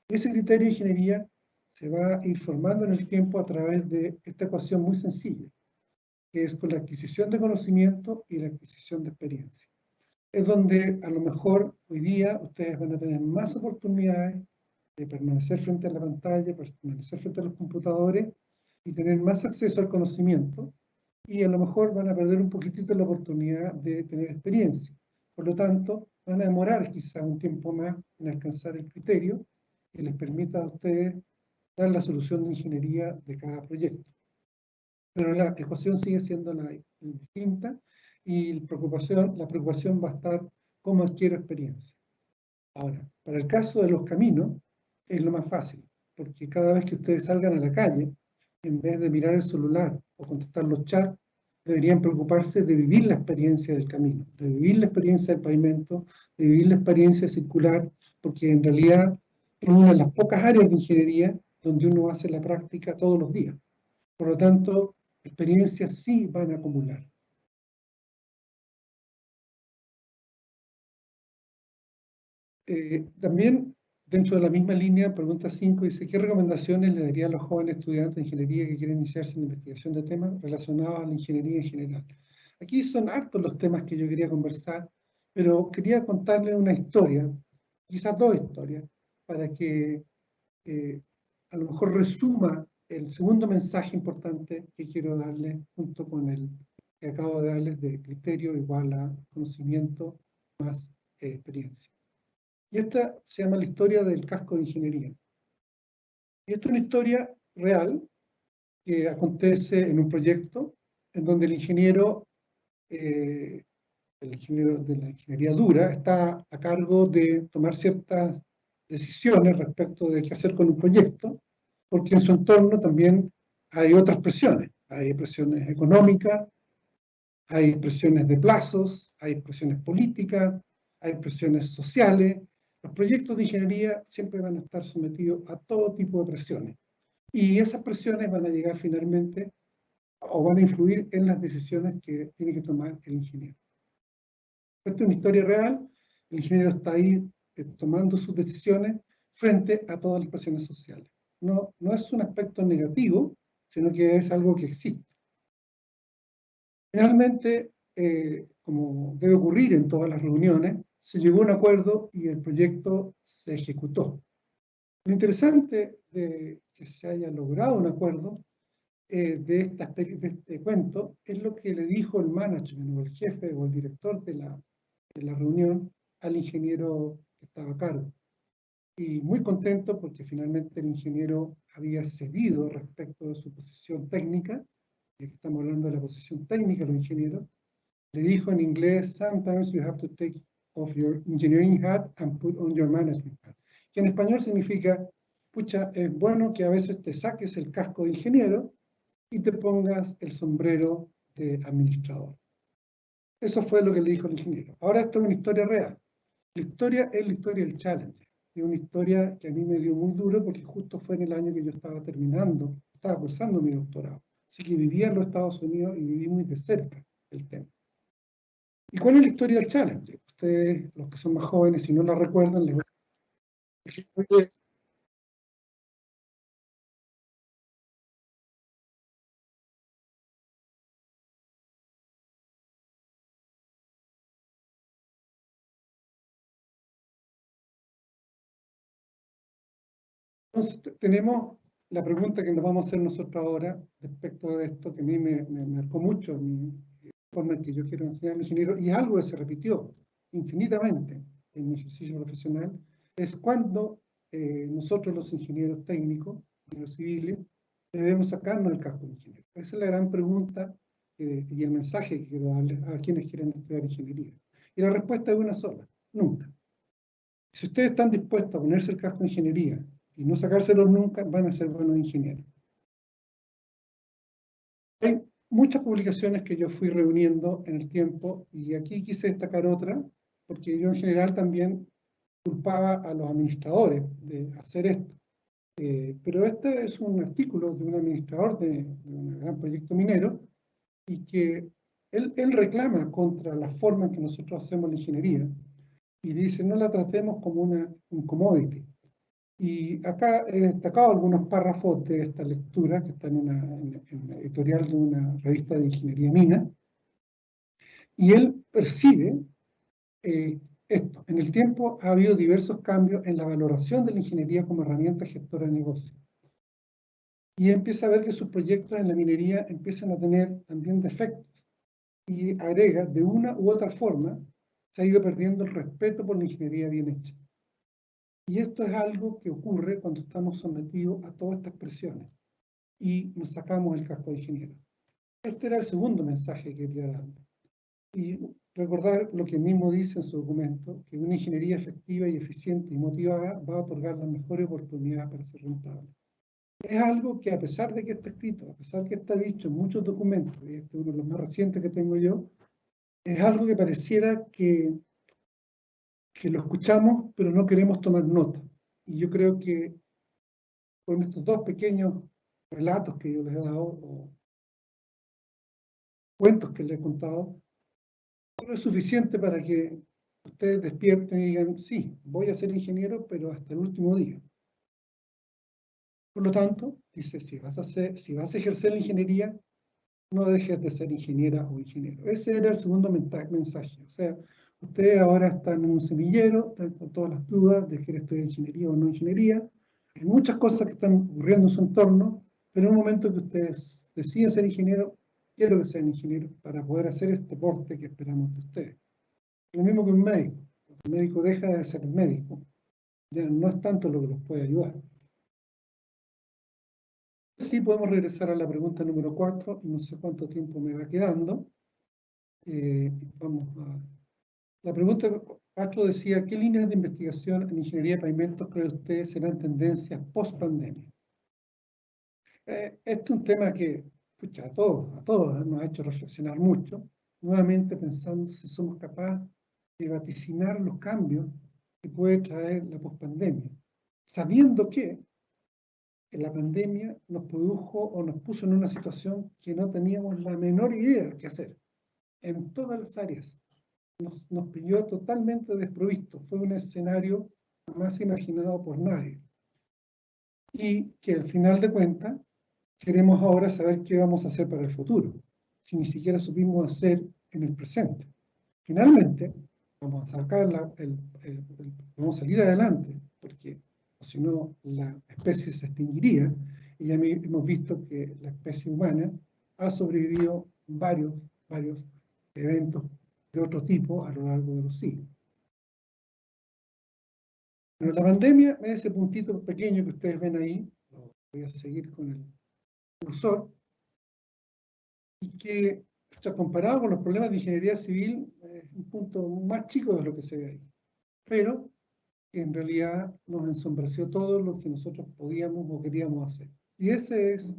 Ese criterio de ingeniería se va a ir formando en el tiempo a través de esta ecuación muy sencilla, que es con la adquisición de conocimiento y la adquisición de experiencia. Es donde a lo mejor hoy día ustedes van a tener más oportunidades de permanecer frente a la pantalla, permanecer frente a los computadores y tener más acceso al conocimiento, y a lo mejor van a perder un poquitito la oportunidad de tener experiencia. Por lo tanto, van a demorar quizá un tiempo más en alcanzar el criterio que les permita a ustedes dar la solución de ingeniería de cada proyecto. Pero la ecuación sigue siendo la distinta, y la preocupación va a estar cómo adquiero experiencia. Ahora, para el caso de los caminos, es lo más fácil, porque cada vez que ustedes salgan a la calle, en vez de mirar el celular o contestar los chats, deberían preocuparse de vivir la experiencia del camino, de vivir la experiencia del pavimento, de vivir la experiencia circular, porque en realidad es una de las pocas áreas de ingeniería donde uno hace la práctica todos los días. Por lo tanto, experiencias sí van a acumular. También, dentro de la misma línea, pregunta 5, dice, ¿qué recomendaciones le daría a los jóvenes estudiantes de ingeniería que quieren iniciarse en investigación de temas relacionados a la ingeniería en general? Aquí son hartos los temas que yo quería conversar, pero quería contarles una historia, quizás dos historias, para que a lo mejor resuma el segundo mensaje importante que quiero darles junto con el que acabo de darles de criterio igual a conocimiento más experiencia. Y esta se llama la historia del casco de ingeniería. Y esta es una historia real que acontece en un proyecto en donde el ingeniero de la ingeniería dura está a cargo de tomar ciertas decisiones respecto de qué hacer con un proyecto, porque en su entorno también hay otras presiones. Hay presiones económicas, hay presiones de plazos, hay presiones políticas, hay presiones sociales. Los proyectos de ingeniería siempre van a estar sometidos a todo tipo de presiones. Y esas presiones van a llegar finalmente o van a influir en las decisiones que tiene que tomar el ingeniero. Esta es una historia real. El ingeniero está ahí tomando sus decisiones frente a todas las presiones sociales. No es un aspecto negativo, sino que es algo que existe. Finalmente, como debe ocurrir en todas las reuniones, se llegó a un acuerdo y el proyecto se ejecutó. Lo interesante de que se haya logrado un acuerdo de este cuento es lo que le dijo el management o el jefe o el director de la reunión al ingeniero que estaba a cargo. Y muy contento porque finalmente el ingeniero había cedido respecto de su posición técnica, ya que estamos hablando de la posición técnica de los ingenieros, le dijo en inglés, sometimes you have to take off your engineering hat and put on your management hat. Que en español significa, pucha, es bueno que a veces te saques el casco de ingeniero y te pongas el sombrero de administrador. Eso fue lo que le dijo el ingeniero. Ahora esto es una historia real. La historia es la historia del Challenger. Es una historia que a mí me dio muy duro porque justo fue en el año que yo estaba terminando, estaba cursando mi doctorado. Así que vivía en los Estados Unidos y viví muy de cerca el tema. ¿Y cuál es la historia del Challenger? Ustedes, los que son más jóvenes, si no la recuerdan, les voy a decir. Entonces, tenemos la pregunta que nos vamos a hacer nosotros ahora respecto de esto, que a mí me marcó mucho mi forma en que yo quiero enseñar al ingeniero, y algo que se repitió infinitamente en mi ejercicio profesional, es cuando nosotros los ingenieros técnicos, ingenieros civiles, debemos sacarnos el casco de ingeniero. Esa es la gran pregunta y el mensaje que quiero darle a quienes quieren estudiar ingeniería. Y la respuesta es una sola, nunca. Si ustedes están dispuestos a ponerse el casco de ingeniería y no sacárselo nunca, van a ser buenos ingenieros. Hay muchas publicaciones que yo fui reuniendo en el tiempo y aquí quise destacar otra, porque yo en general también culpaba a los administradores de hacer esto. Pero este es un artículo de un administrador de un gran proyecto minero y que él reclama contra la forma en que nosotros hacemos la ingeniería y dice no la tratemos como un commodity. Y acá he destacado algunos párrafos de esta lectura que está en una editorial de una revista de ingeniería mina. Y él percibe esto. En el tiempo ha habido diversos cambios en la valoración de la ingeniería como herramienta gestora de negocios. Y empieza a ver que sus proyectos en la minería empiezan a tener también defectos. Y agrega, de una u otra forma, se ha ido perdiendo el respeto por la ingeniería bien hecha. Y esto es algo que ocurre cuando estamos sometidos a todas estas presiones y nos sacamos el casco de ingeniero. Este era el segundo mensaje que quería dar. Y recordar lo que mismo dice en su documento, que una ingeniería efectiva y eficiente y motivada va a otorgar las mejores oportunidades para ser rentable. Es algo que a pesar de que está escrito, a pesar de que está dicho en muchos documentos, y este es uno de los más recientes que tengo yo, es algo que pareciera que lo escuchamos, pero no queremos tomar nota. Y yo creo que con estos dos pequeños relatos que yo les he dado, o cuentos que les he contado, no es suficiente para que ustedes despierten y digan, sí, voy a ser ingeniero, pero hasta el último día. Por lo tanto, dice, si vas a ejercer la ingeniería, no dejes de ser ingeniera o ingeniero. Ese era el segundo mensaje. O sea, ustedes ahora están en un semillero, están con todas las dudas de querer estudiar ingeniería o no ingeniería. Hay muchas cosas que están ocurriendo en su entorno, pero en un momento que ustedes deciden ser ingeniero, quiero que sean ingenieros para poder hacer este aporte que esperamos de ustedes. Lo mismo que un médico. El médico deja de ser médico. Ya no es tanto lo que los puede ayudar. Sí, podemos regresar a la pregunta número 4, y no sé cuánto tiempo me va quedando. La pregunta 4 decía, ¿qué líneas de investigación en ingeniería de pavimentos cree usted serán tendencias post-pandemia? Este es un tema que, pucha, a todos nos ha hecho reflexionar mucho, nuevamente pensando si somos capaces de vaticinar los cambios que puede traer la post-pandemia, sabiendo que la pandemia nos produjo o nos puso en una situación que no teníamos la menor idea qué hacer, en todas las áreas. Nos pilló totalmente desprovisto. Fue un escenario jamás imaginado por nadie. Y que al final de cuentas, queremos ahora saber qué vamos a hacer para el futuro, si ni siquiera supimos hacer en el presente. Finalmente, vamos a vamos a salir adelante, porque si no, la especie se extinguiría, y ya hemos visto que la especie humana ha sobrevivido varios eventos de otro tipo a lo largo de los siglos. Pero la pandemia, ese puntito pequeño que ustedes ven ahí, lo voy a seguir con el cursor, y que, comparado con los problemas de ingeniería civil, es un punto más chico de lo que se ve ahí. Pero que en realidad nos ensombreció todo lo que nosotros podíamos o queríamos hacer. Y esa es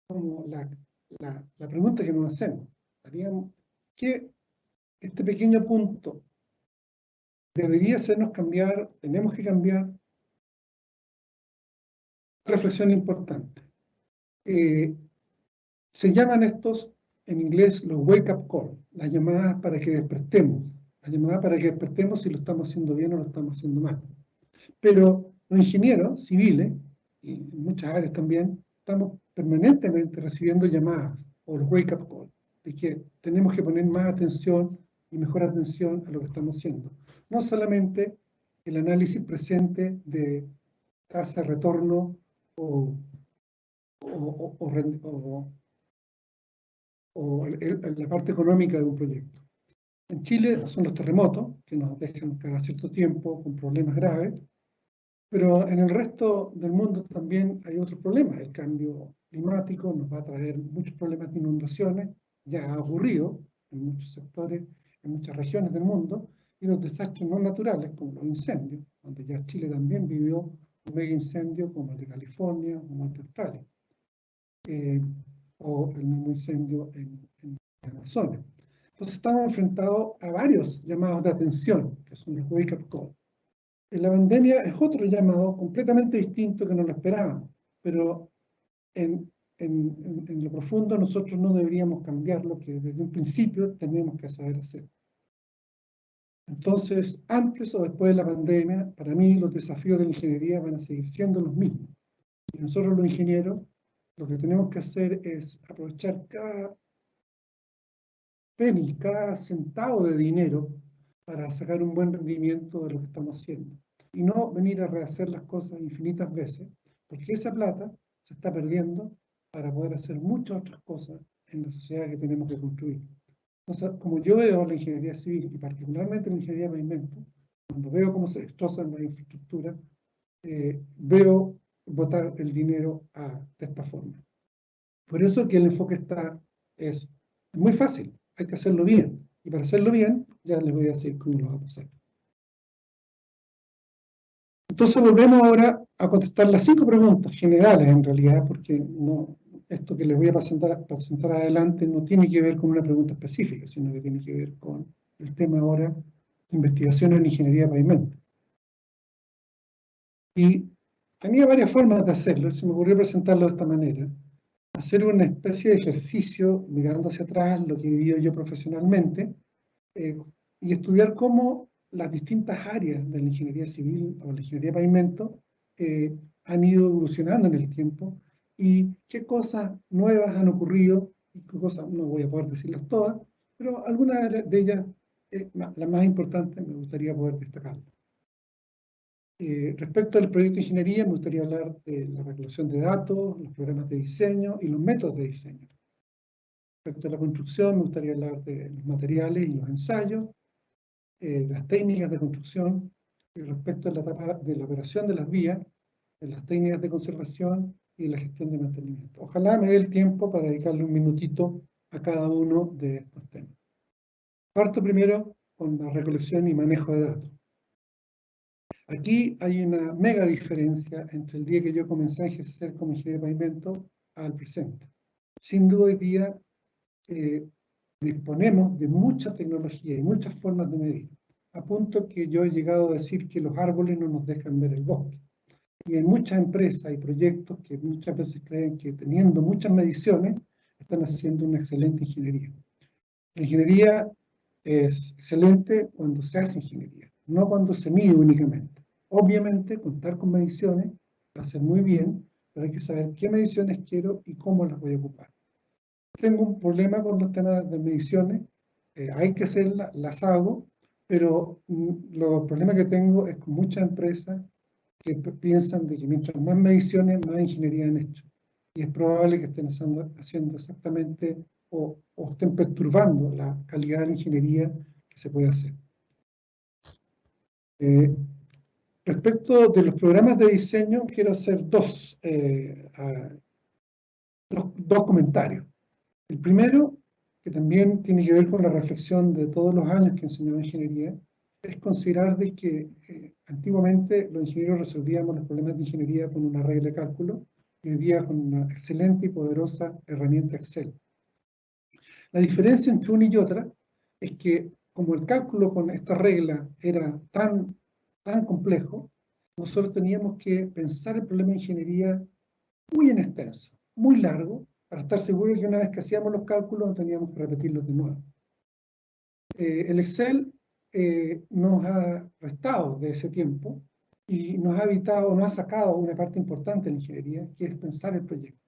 como la pregunta que nos hacemos. ¿Qué este pequeño punto debería hacernos cambiar? ¿Tenemos que cambiar? Reflexión importante. Se llaman estos, en inglés, los wake-up calls, las llamadas para que despertemos. Las llamadas para que despertemos si lo estamos haciendo bien o lo estamos haciendo mal. Pero los ingenieros civiles, y en muchas áreas también, estamos permanentemente recibiendo llamadas o los wake-up calls, de que tenemos que poner más atención y mejor atención a lo que estamos haciendo. No solamente el análisis presente de tasa de retorno o la parte económica de un proyecto. En Chile son los terremotos, que nos dejan cada cierto tiempo con problemas graves, pero en el resto del mundo también hay otros problemas. El cambio climático nos va a traer muchos problemas de inundaciones, ya ha ocurrido en muchos sectores, en muchas regiones del mundo, y los desastres no naturales, como los incendios, donde ya Chile también vivió un mega incendio como el de California, como el de Australia, o el mismo incendio en Amazonas. Entonces estamos enfrentados a varios llamados de atención, que son los wake-up calls. La pandemia es otro llamado completamente distinto que no lo esperábamos, pero en lo profundo nosotros no deberíamos cambiar lo que desde un principio tenemos que saber hacer. Entonces, antes o después de la pandemia, para mí los desafíos de la ingeniería van a seguir siendo los mismos. Y nosotros los ingenieros, lo que tenemos que hacer es aprovechar cada penny, cada centavo de dinero para sacar un buen rendimiento de lo que estamos haciendo. Y no venir a rehacer las cosas infinitas veces, porque esa plata se está perdiendo para poder hacer muchas otras cosas en la sociedad que tenemos que construir. Entonces, como yo veo la ingeniería civil, y particularmente la ingeniería de pavimento, cuando veo cómo se destrozan las infraestructuras, veo botar el dinero de esta forma. Por eso que el enfoque es muy fácil, hay que hacerlo bien. Y para hacerlo bien, ya les voy a decir cómo lo vamos a hacer. Entonces volvemos ahora a contestar las 5 preguntas generales en realidad, porque no, esto que les voy a presentar adelante no tiene que ver con una pregunta específica, sino que tiene que ver con el tema ahora de investigación en ingeniería de pavimento. Y tenía varias formas de hacerlo, se me ocurrió presentarlo de esta manera. Hacer una especie de ejercicio mirando hacia atrás lo que he vivido yo profesionalmente y estudiar cómo las distintas áreas de la ingeniería civil o la ingeniería de pavimento han ido evolucionando en el tiempo y qué cosas nuevas han ocurrido y qué cosas, no voy a poder decirlas todas, pero algunas de ellas, las más importantes, me gustaría poder destacarlas. Respecto al proyecto de ingeniería, me gustaría hablar de la recolección de datos, los programas de diseño y los métodos de diseño. Respecto a la construcción, me gustaría hablar de los materiales y los ensayos, las técnicas de construcción, y respecto a la etapa de la operación de las vías, de las técnicas de conservación y la gestión de mantenimiento. Ojalá me dé el tiempo para dedicarle un minutito a cada uno de estos temas. Parto primero con la recolección y manejo de datos. Aquí hay una mega diferencia entre el día que yo comencé a ejercer como ingeniero de pavimento al presente. Sin duda hoy día disponemos de mucha tecnología y muchas formas de medir, a punto que yo he llegado a decir que los árboles no nos dejan ver el bosque. Y hay muchas empresas y proyectos que muchas veces creen que teniendo muchas mediciones están haciendo una excelente ingeniería. La ingeniería es excelente cuando se hace ingeniería, no cuando se mide únicamente. Obviamente, contar con mediciones va a ser muy bien, pero hay que saber qué mediciones quiero y cómo las voy a ocupar. Tengo un problema con los temas de mediciones, hay que hacerlas, las hago, pero los problemas que tengo es con muchas empresas que piensan de que mientras más mediciones, más ingeniería han hecho. Y es probable que estén haciendo exactamente o estén perturbando la calidad de la ingeniería que se puede hacer. Respecto de los programas de diseño, quiero hacer dos comentarios. El primero, que también tiene que ver con la reflexión de todos los años que he enseñado ingeniería, es considerar de que antiguamente los ingenieros resolvíamos los problemas de ingeniería con una regla de cálculo y hoy día con una excelente y poderosa herramienta Excel. La diferencia entre una y otra es que como el cálculo con esta regla era tan complejo, nosotros teníamos que pensar el problema de ingeniería muy en extenso, muy largo, para estar seguros que una vez que hacíamos los cálculos no teníamos que repetirlos de nuevo. El Excel nos ha restado de ese tiempo y nos ha evitado, nos ha sacado una parte importante de la ingeniería, que es pensar el proyecto.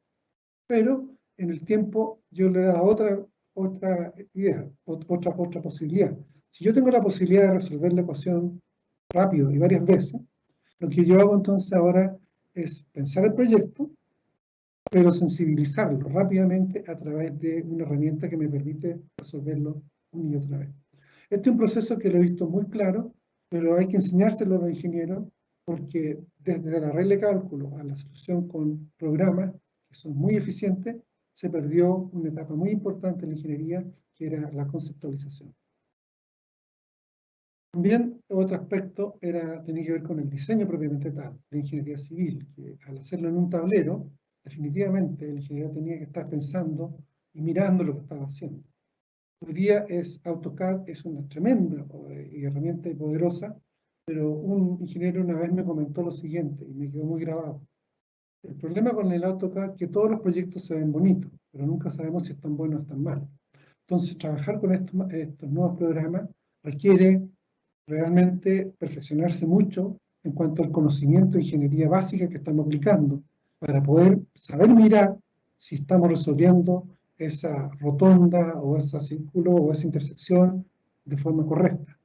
Pero en el tiempo yo le he dado otra idea, otra posibilidad. Si yo tengo la posibilidad de resolver la ecuación rápido y varias veces, lo que yo hago entonces ahora es pensar el proyecto, pero sensibilizarlo rápidamente a través de una herramienta que me permite resolverlo una y otra vez. Este es un proceso que lo he visto muy claro, pero hay que enseñárselo a los ingenieros porque desde la regla de cálculo a la solución con programas que son muy eficientes, se perdió una etapa muy importante en la ingeniería, que era la conceptualización. También otro aspecto tenía que ver con el diseño propiamente tal, de ingeniería civil, que al hacerlo en un tablero, definitivamente el ingeniero tenía que estar pensando y mirando lo que estaba haciendo. Hoy día AutoCAD es una tremenda herramienta y poderosa, pero un ingeniero una vez me comentó lo siguiente y me quedó muy grabado. El problema con el AutoCAD es que todos los proyectos se ven bonitos, pero nunca sabemos si están buenos o están malos. Entonces, trabajar con estos nuevos programas requiere realmente perfeccionarse mucho en cuanto al conocimiento de ingeniería básica que estamos aplicando, para poder saber mirar si estamos resolviendo esa rotonda o ese círculo o esa intersección de forma correcta.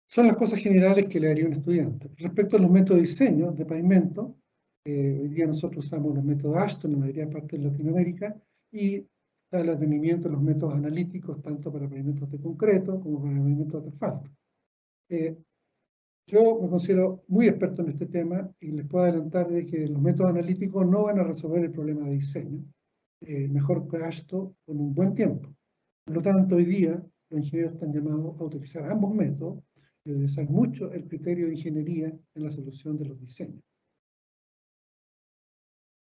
Son las cosas generales que le haría un estudiante. Respecto a los métodos de diseño de pavimento, hoy día nosotros usamos los métodos Ashton en la mayoría parte de Latinoamérica y da el advenimiento de los métodos analíticos tanto para pavimentos de concreto como para pavimentos de asfalto. Yo me considero muy experto en este tema y les puedo adelantar de que los métodos analíticos no van a resolver el problema de diseño, mejor que Ashton con un buen tiempo. Por lo tanto, hoy día los ingenieros están llamados a utilizar ambos métodos y utilizar mucho el criterio de ingeniería en la solución de los diseños.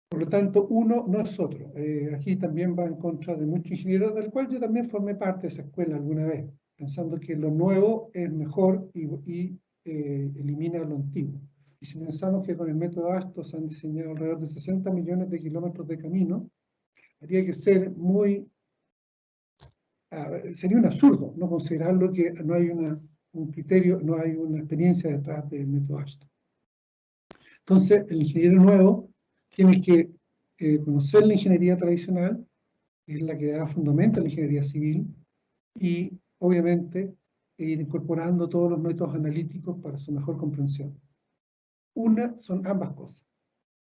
Por lo tanto, uno no es otro. Aquí también va en contra de muchos ingenieros, del cual yo también formé parte de esa escuela alguna vez, pensando que lo nuevo es mejor y elimina lo antiguo. Y si pensamos que con el método ASTO se han diseñado alrededor de 60 millones de kilómetros de camino, habría que ser sería un absurdo no considerarlo que no hay un criterio, no hay una experiencia detrás del método ASTO. Entonces, el ingeniero nuevo tiene que conocer la ingeniería tradicional, que es la que da fundamento a la ingeniería civil, y obviamente ir incorporando todos los métodos analíticos para su mejor comprensión. Una son ambas cosas.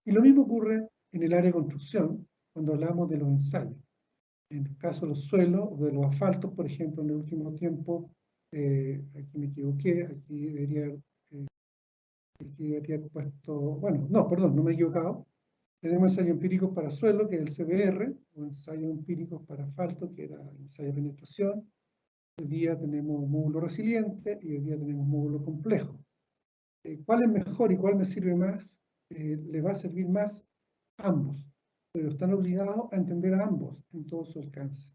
Y lo mismo ocurre en el área de construcción, cuando hablamos de los ensayos. En el caso de los suelos o de los asfaltos, por ejemplo, en el último tiempo, aquí me equivoqué, aquí debería haber puesto, bueno, no, perdón, no me he equivocado. Tenemos ensayos empíricos para suelo, que es el CBR, o ensayos empíricos para asfalto, que era el ensayo de penetración. Hoy día tenemos módulo resiliente y hoy día tenemos módulo complejo. ¿Cuál es mejor y cuál me sirve más? Le va a servir más ambos, pero están obligados a entender a ambos en todo su alcance.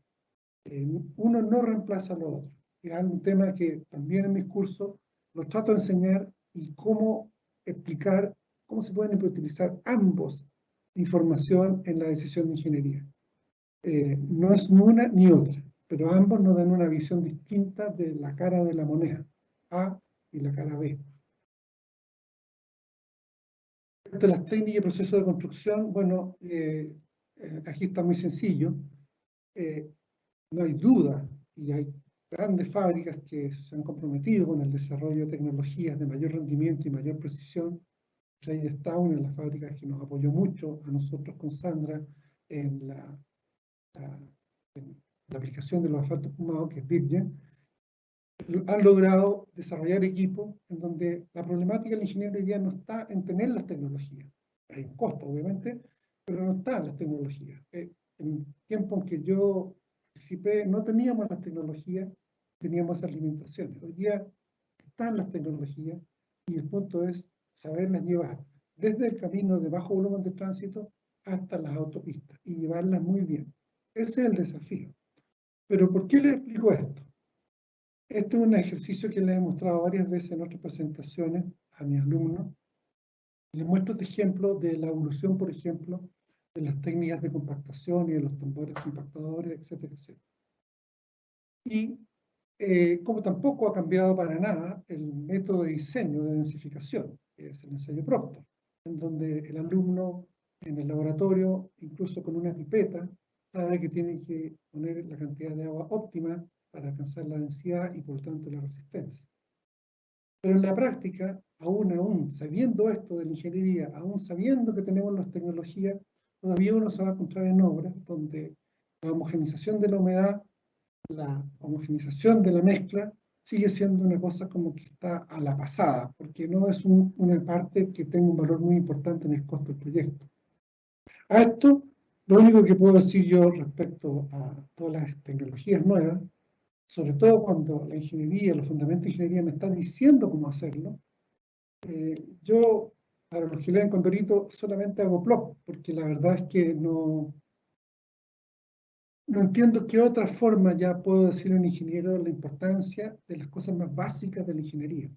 Uno no reemplaza al otro. Es un tema que también en mis cursos los trato de enseñar y cómo explicar cómo se pueden utilizar ambos información en la decisión de ingeniería. No es ni una ni otra, pero ambos nos dan una visión distinta de la cara de la moneda, A y la cara B. Respecto a las técnicas y procesos de construcción, bueno, aquí está muy sencillo. No hay duda, y hay grandes fábricas que se han comprometido con el desarrollo de tecnologías de mayor rendimiento y mayor precisión. Entre ellas está una de las fábricas que nos apoyó mucho a nosotros con Sandra en la aplicación de los asfaltos fumados, que es Virgin. Han logrado desarrollar equipos en donde la problemática del ingeniero hoy día no está en tener las tecnologías. Hay un costo, obviamente, pero no están las tecnologías. En el tiempo en que yo participé, no teníamos las tecnologías, teníamos esas limitaciones. Hoy día están las tecnologías y el punto es saberlas llevar desde el camino de bajo volumen de tránsito hasta las autopistas y llevarlas muy bien. Ese es el desafío. Pero ¿por qué les explico esto? Esto es un ejercicio que les he mostrado varias veces en otras presentaciones a mis alumnos. Les muestro este ejemplo de la evolución, por ejemplo, de las técnicas de compactación y de los tambores compactadores, etcétera, etcétera. Y como tampoco ha cambiado para nada el método de diseño de densificación, que es el ensayo Proctor, en donde el alumno en el laboratorio, incluso con una pipeta, sabe que tiene que poner la cantidad de agua óptima para alcanzar la densidad y por tanto la resistencia. Pero en la práctica, aún sabiendo esto de la ingeniería, aún sabiendo que tenemos las tecnologías, todavía uno se va a encontrar en obras donde la homogenización de la humedad, la homogenización de la mezcla, sigue siendo una cosa como que está a la pasada, porque no es una parte que tenga un valor muy importante en el costo del proyecto. A esto, lo único que puedo decir yo respecto a todas las tecnologías nuevas, sobre todo cuando la ingeniería, los fundamentos de ingeniería me están diciendo cómo hacerlo, yo, para los que leen Condorito, solamente hago plop, porque la verdad es que no entiendo qué otra forma ya puedo decirle a un ingeniero la importancia de las cosas más básicas de la ingeniería.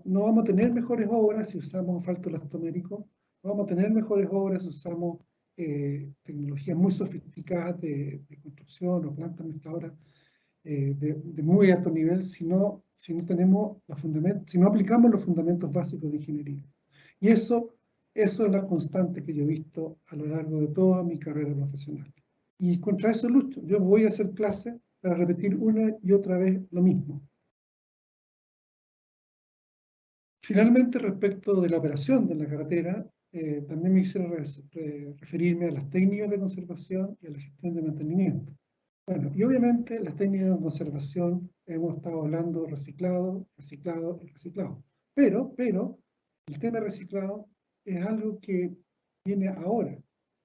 No vamos a tener mejores obras si usamos asfalto elastomérico, no vamos a tener mejores obras si usamos tecnologías muy sofisticadas de construcción o plantas mezcladoras de muy alto nivel si no tenemos los fundamentos, si no aplicamos los fundamentos básicos de ingeniería. Y eso es la constante que yo he visto a lo largo de toda mi carrera profesional. Y contra eso lucho. Yo voy a hacer clases para repetir una y otra vez lo mismo. Finalmente, respecto de la operación de la carretera, también me quisiera referirme a las técnicas de conservación y a la gestión de mantenimiento. Bueno, y obviamente las técnicas de conservación, hemos estado hablando reciclado, reciclado y reciclado. Pero, el tema de reciclado es algo que viene ahora.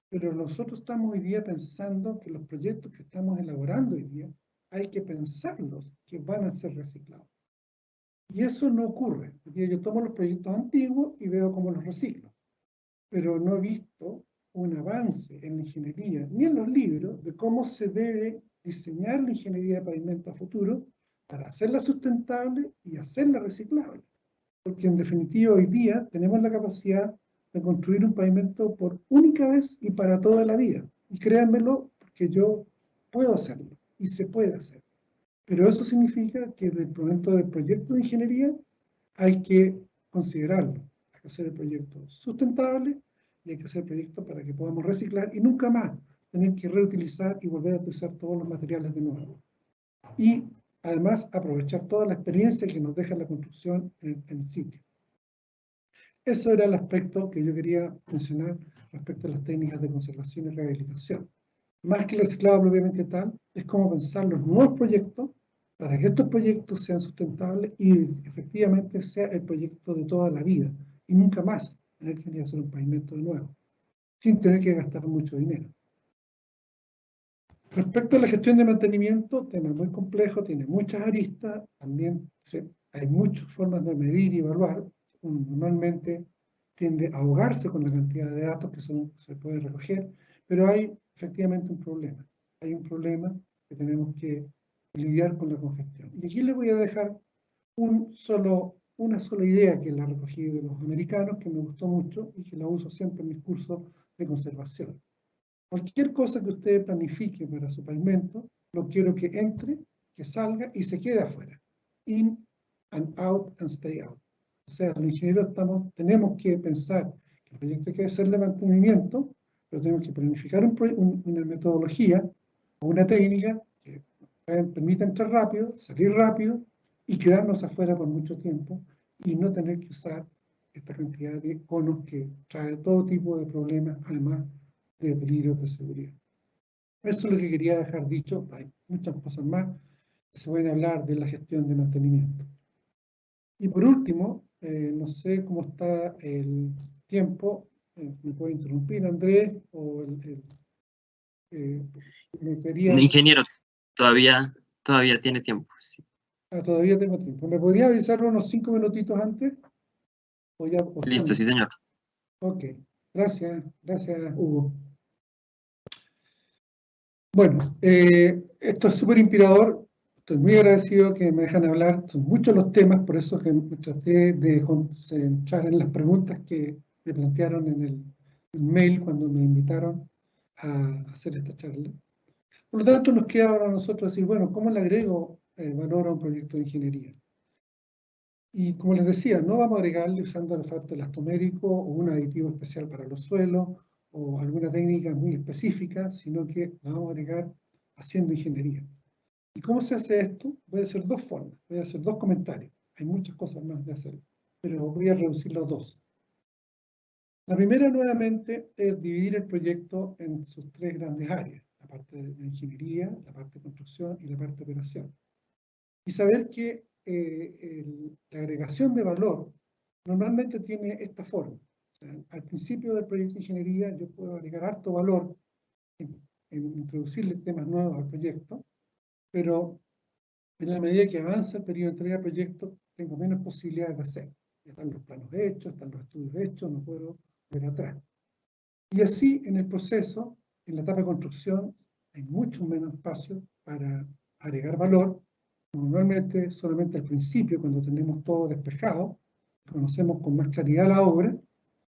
Pero nosotros estamos hoy día pensando que los proyectos que estamos elaborando hoy día, hay que pensarlos que van a ser reciclados. Y eso no ocurre. Yo tomo los proyectos antiguos y veo cómo los reciclo. Pero no he visto un avance en la ingeniería, ni en los libros, de cómo se debe diseñar la ingeniería de pavimento a futuro para hacerla sustentable y hacerla reciclable. porque en definitiva hoy día tenemos la capacidad de construir un pavimento por única vez y para toda la vida. Y créanmelo, porque yo puedo hacerlo y se puede hacer. Pero eso significa que desde el momento del proyecto de ingeniería hay que considerarlo. Hay que hacer el proyecto sustentable y hay que hacer el proyecto para que podamos reciclar y nunca más tener que reutilizar y volver a utilizar todos los materiales de nuevo. Y además aprovechar toda la experiencia que nos deja la construcción en el sitio. Eso era el aspecto que yo quería mencionar respecto a las técnicas de conservación y rehabilitación. Más que el reciclado propiamente tal, es cómo pensar los nuevos proyectos para que estos proyectos sean sustentables y efectivamente sea el proyecto de toda la vida y nunca más tener que hacer un pavimento de nuevo, sin tener que gastar mucho dinero. Respecto a la gestión de mantenimiento, tema muy complejo, tiene muchas aristas, también hay muchas formas de medir y evaluar. Uno normalmente tiende a ahogarse con la cantidad de datos que se pueden recoger, pero hay efectivamente un problema. Hay un problema que tenemos que lidiar con la congestión. Y aquí les voy a dejar una sola idea que la recogí de los americanos, que me gustó mucho y que la uso siempre en mis cursos de conservación. Cualquier cosa que usted planifique para su pavimento, lo quiero que entre, que salga y se quede afuera. In and out and stay out. O sea, los ingenieros tenemos que pensar que el proyecto hay que hacerle mantenimiento, pero tenemos que planificar una metodología o una técnica que permita entrar rápido, salir rápido y quedarnos afuera por mucho tiempo y no tener que usar esta cantidad de conos que trae todo tipo de problemas, además de peligros de seguridad. Eso es lo que quería dejar dicho. Hay muchas cosas más que se pueden hablar de la gestión de mantenimiento. Y por último, no sé cómo está el tiempo. ¿Me puede interrumpir, Andrés? O me quería...
Ingeniero, todavía tiene tiempo. Sí.
Todavía tengo tiempo. ¿Me podría avisar unos 5 minutitos antes?
Listo, sí, señor.
Ok, gracias, Hugo. Bueno, esto es súper inspirador. Estoy muy agradecido que me dejan hablar. Son muchos los temas, por eso que me traté de concentrar en las preguntas que me plantearon en el mail cuando me invitaron a hacer esta charla. Por lo tanto, nos queda ahora a nosotros decir, bueno, ¿cómo le agrego valor a un proyecto de ingeniería? Y como les decía, no vamos a agregarle usando el olfato elastomérico o un aditivo especial para los suelos o alguna técnica muy específica, sino que la vamos a agregar haciendo ingeniería. ¿Y cómo se hace esto? Voy a hacer dos formas, voy a hacer dos comentarios. Hay muchas cosas más de hacer, pero voy a reducirlo a dos. La primera, nuevamente, es dividir el proyecto en sus tres grandes áreas, la parte de ingeniería, la parte de construcción y la parte de operación. Y saber que la agregación de valor normalmente tiene esta forma. O sea, al principio del proyecto de ingeniería yo puedo agregar harto valor en introducirle temas nuevos al proyecto, pero en la medida que avanza el periodo de entrega del proyecto tengo menos posibilidades de hacer. Están los planos hechos, están los estudios hechos, no puedo ver atrás. Y así en el proceso, en la etapa de construcción, hay mucho menos espacio para agregar valor. Normalmente solamente al principio, cuando tenemos todo despejado, conocemos con más claridad la obra,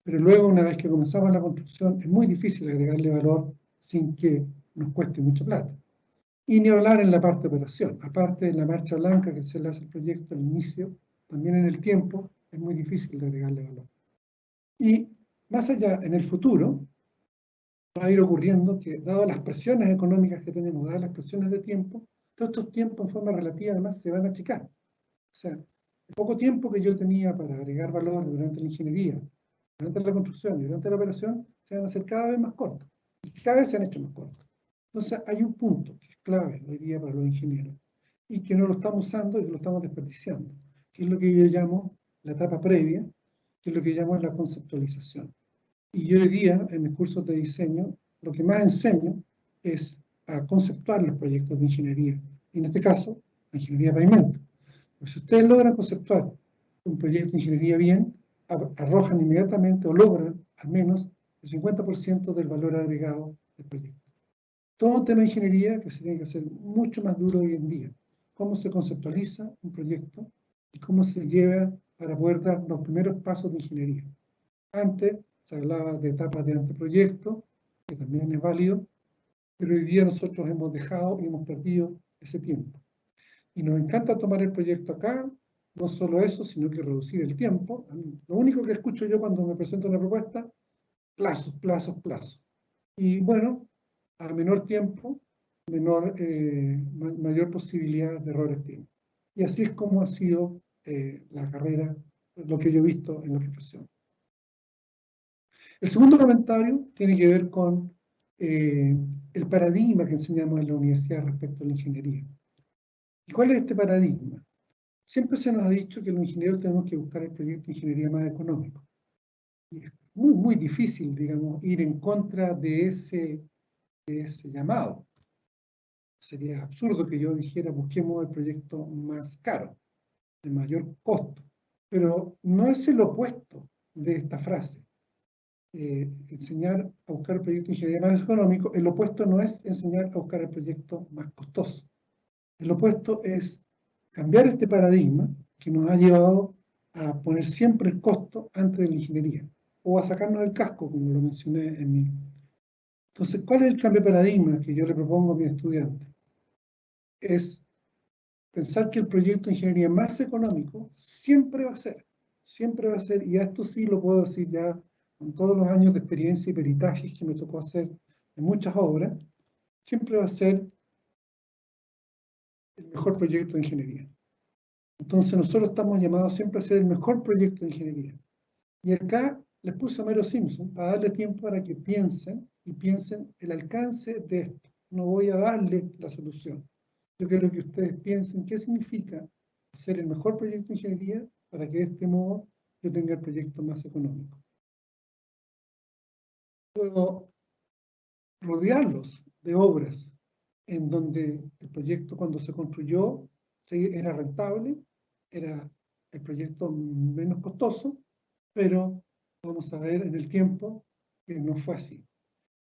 pero luego una vez que comenzamos la construcción es muy difícil agregarle valor sin que nos cueste mucha plata. Y ni hablar en la parte de operación, aparte de la marcha blanca que se le hace al proyecto al inicio, también en el tiempo es muy difícil de agregarle valor. Y más allá, en el futuro, va a ir ocurriendo que, dadas las presiones económicas que tenemos, dadas las presiones de tiempo, todos estos tiempos en forma relativa además se van a achicar. O sea, el poco tiempo que yo tenía para agregar valor durante la ingeniería, durante la construcción y durante la operación, se van a hacer cada vez más cortos. Y cada vez se han hecho más cortos. Entonces hay un punto que es clave hoy día para los ingenieros y que no lo estamos usando y que lo estamos desperdiciando, que es lo que yo llamo la etapa previa, que es lo que llamo la conceptualización. Y hoy día, en mis cursos de diseño, lo que más enseño es a conceptuar los proyectos de ingeniería. Y en este caso, la ingeniería de pavimento. Pues si ustedes logran conceptuar un proyecto de ingeniería bien, arrojan inmediatamente o logran al menos el 50% del valor agregado del proyecto. Todo un tema de ingeniería que se tiene que hacer mucho más duro hoy en día. Cómo se conceptualiza un proyecto y cómo se lleva para poder dar los primeros pasos de ingeniería. Antes se hablaba de etapas de anteproyecto, que también es válido, pero hoy día nosotros hemos dejado y hemos perdido ese tiempo. Y nos encanta tomar el proyecto acá, no solo eso, sino que reducir el tiempo. Lo único que escucho yo cuando me presento una propuesta, plazos, plazos, plazos. Y bueno, a menor tiempo, mayor posibilidad de errores tiene. Y así es como ha sido la carrera, lo que yo he visto en la profesión. El segundo comentario tiene que ver con el paradigma que enseñamos en la universidad respecto a la ingeniería. ¿Y cuál es este paradigma? Siempre se nos ha dicho que los ingenieros tenemos que buscar el proyecto de ingeniería más económico. Y es muy, muy difícil, digamos, ir en contra de ese llamado. Sería absurdo que yo dijera busquemos el proyecto más caro, de mayor costo. Pero no es el opuesto de esta frase. Enseñar a buscar el proyecto de ingeniería más económico, el opuesto no es enseñar a buscar el proyecto más costoso. El opuesto es cambiar este paradigma que nos ha llevado a poner siempre el costo antes de la ingeniería, o a sacarnos el casco, como lo mencioné en mi. Entonces, ¿cuál es el cambio de paradigma que yo le propongo a mis estudiantes? Es pensar que el proyecto de ingeniería más económico siempre va a ser, y esto sí lo puedo decir ya con todos los años de experiencia y peritajes que me tocó hacer en muchas obras, siempre va a ser el mejor proyecto de ingeniería. Entonces nosotros estamos llamados siempre a hacer el mejor proyecto de ingeniería. Y acá les puse a Homero Simpson para darle tiempo para que piensen el alcance de esto. No voy a darle la solución. Yo quiero que ustedes piensen qué significa hacer el mejor proyecto de ingeniería para que de este modo yo tenga el proyecto más económico. Puedo rodearlos de obras en donde el proyecto cuando se construyó era rentable, era el proyecto menos costoso, pero vamos a ver en el tiempo que no fue así.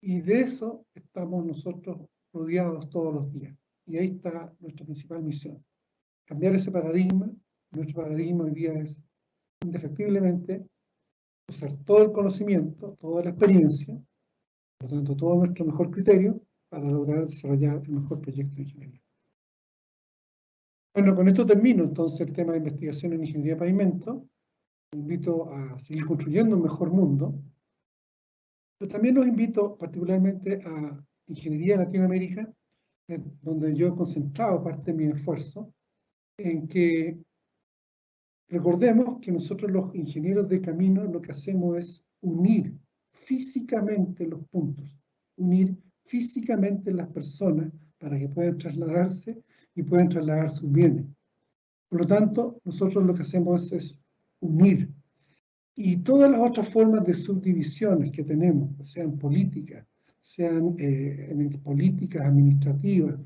Y de eso estamos nosotros rodeados todos los días. Y ahí está nuestra principal misión. Cambiar ese paradigma. Nuestro paradigma hoy día es indefectiblemente usar todo el conocimiento, toda la experiencia, por lo tanto todo nuestro mejor criterio para lograr desarrollar el mejor proyecto de ingeniería. Bueno, con esto termino entonces el tema de investigación en ingeniería de pavimento. Los invito a seguir construyendo un mejor mundo, pero también los invito particularmente a Ingeniería Latinoamérica, donde yo he concentrado parte de mi esfuerzo, en que recordemos que nosotros los ingenieros de camino lo que hacemos es unir físicamente los puntos, unir físicamente las personas para que puedan trasladarse y puedan trasladar sus bienes. Por lo tanto, nosotros lo que hacemos es unir. Y todas las otras formas de subdivisiones que tenemos, sean políticas, sean políticas administrativas,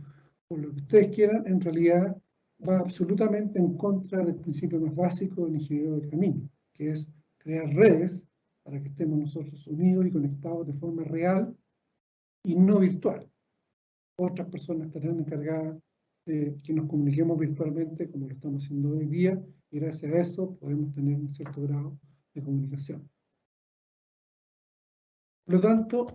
o lo que ustedes quieran, en realidad va absolutamente en contra del principio más básico del ingeniero de camino, que es crear redes para que estemos nosotros unidos y conectados de forma real y no virtual. Otras personas estarán encargadas de que nos comuniquemos virtualmente como lo estamos haciendo hoy día, y gracias a eso podemos tener un cierto grado de comunicación. Por lo tanto,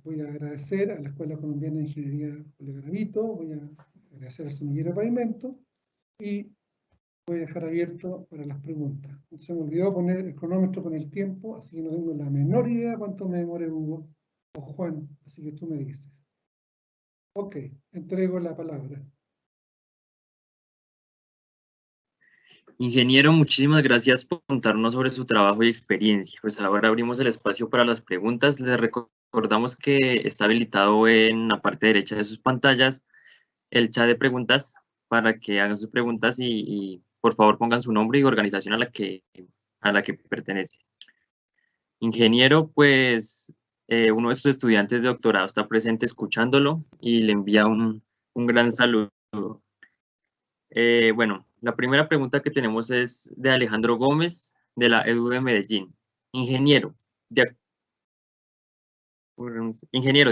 voy a agradecer a la Escuela Colombiana de Ingeniería Julio Garavito, voy a agradecer al Semillero de Pavimento y voy a dejar abierto para las preguntas. Se me olvidó poner el cronómetro con el tiempo, así que no tengo la menor idea cuánto me demore Hugo o Juan, así que tú me dices. Ok, entrego la palabra.
Ingeniero, muchísimas gracias por contarnos sobre su trabajo y experiencia. Pues ahora abrimos el espacio para las preguntas. Les recordamos que está habilitado en la parte derecha de sus pantallas el chat de preguntas para que hagan sus preguntas y por favor pongan su nombre y organización a la que pertenece. Ingeniero, pues uno de sus estudiantes de doctorado está presente escuchándolo y le envía un gran saludo. Bueno, la primera pregunta que tenemos es de Alejandro Gómez, de la EDU de Medellín. Ingeniero, de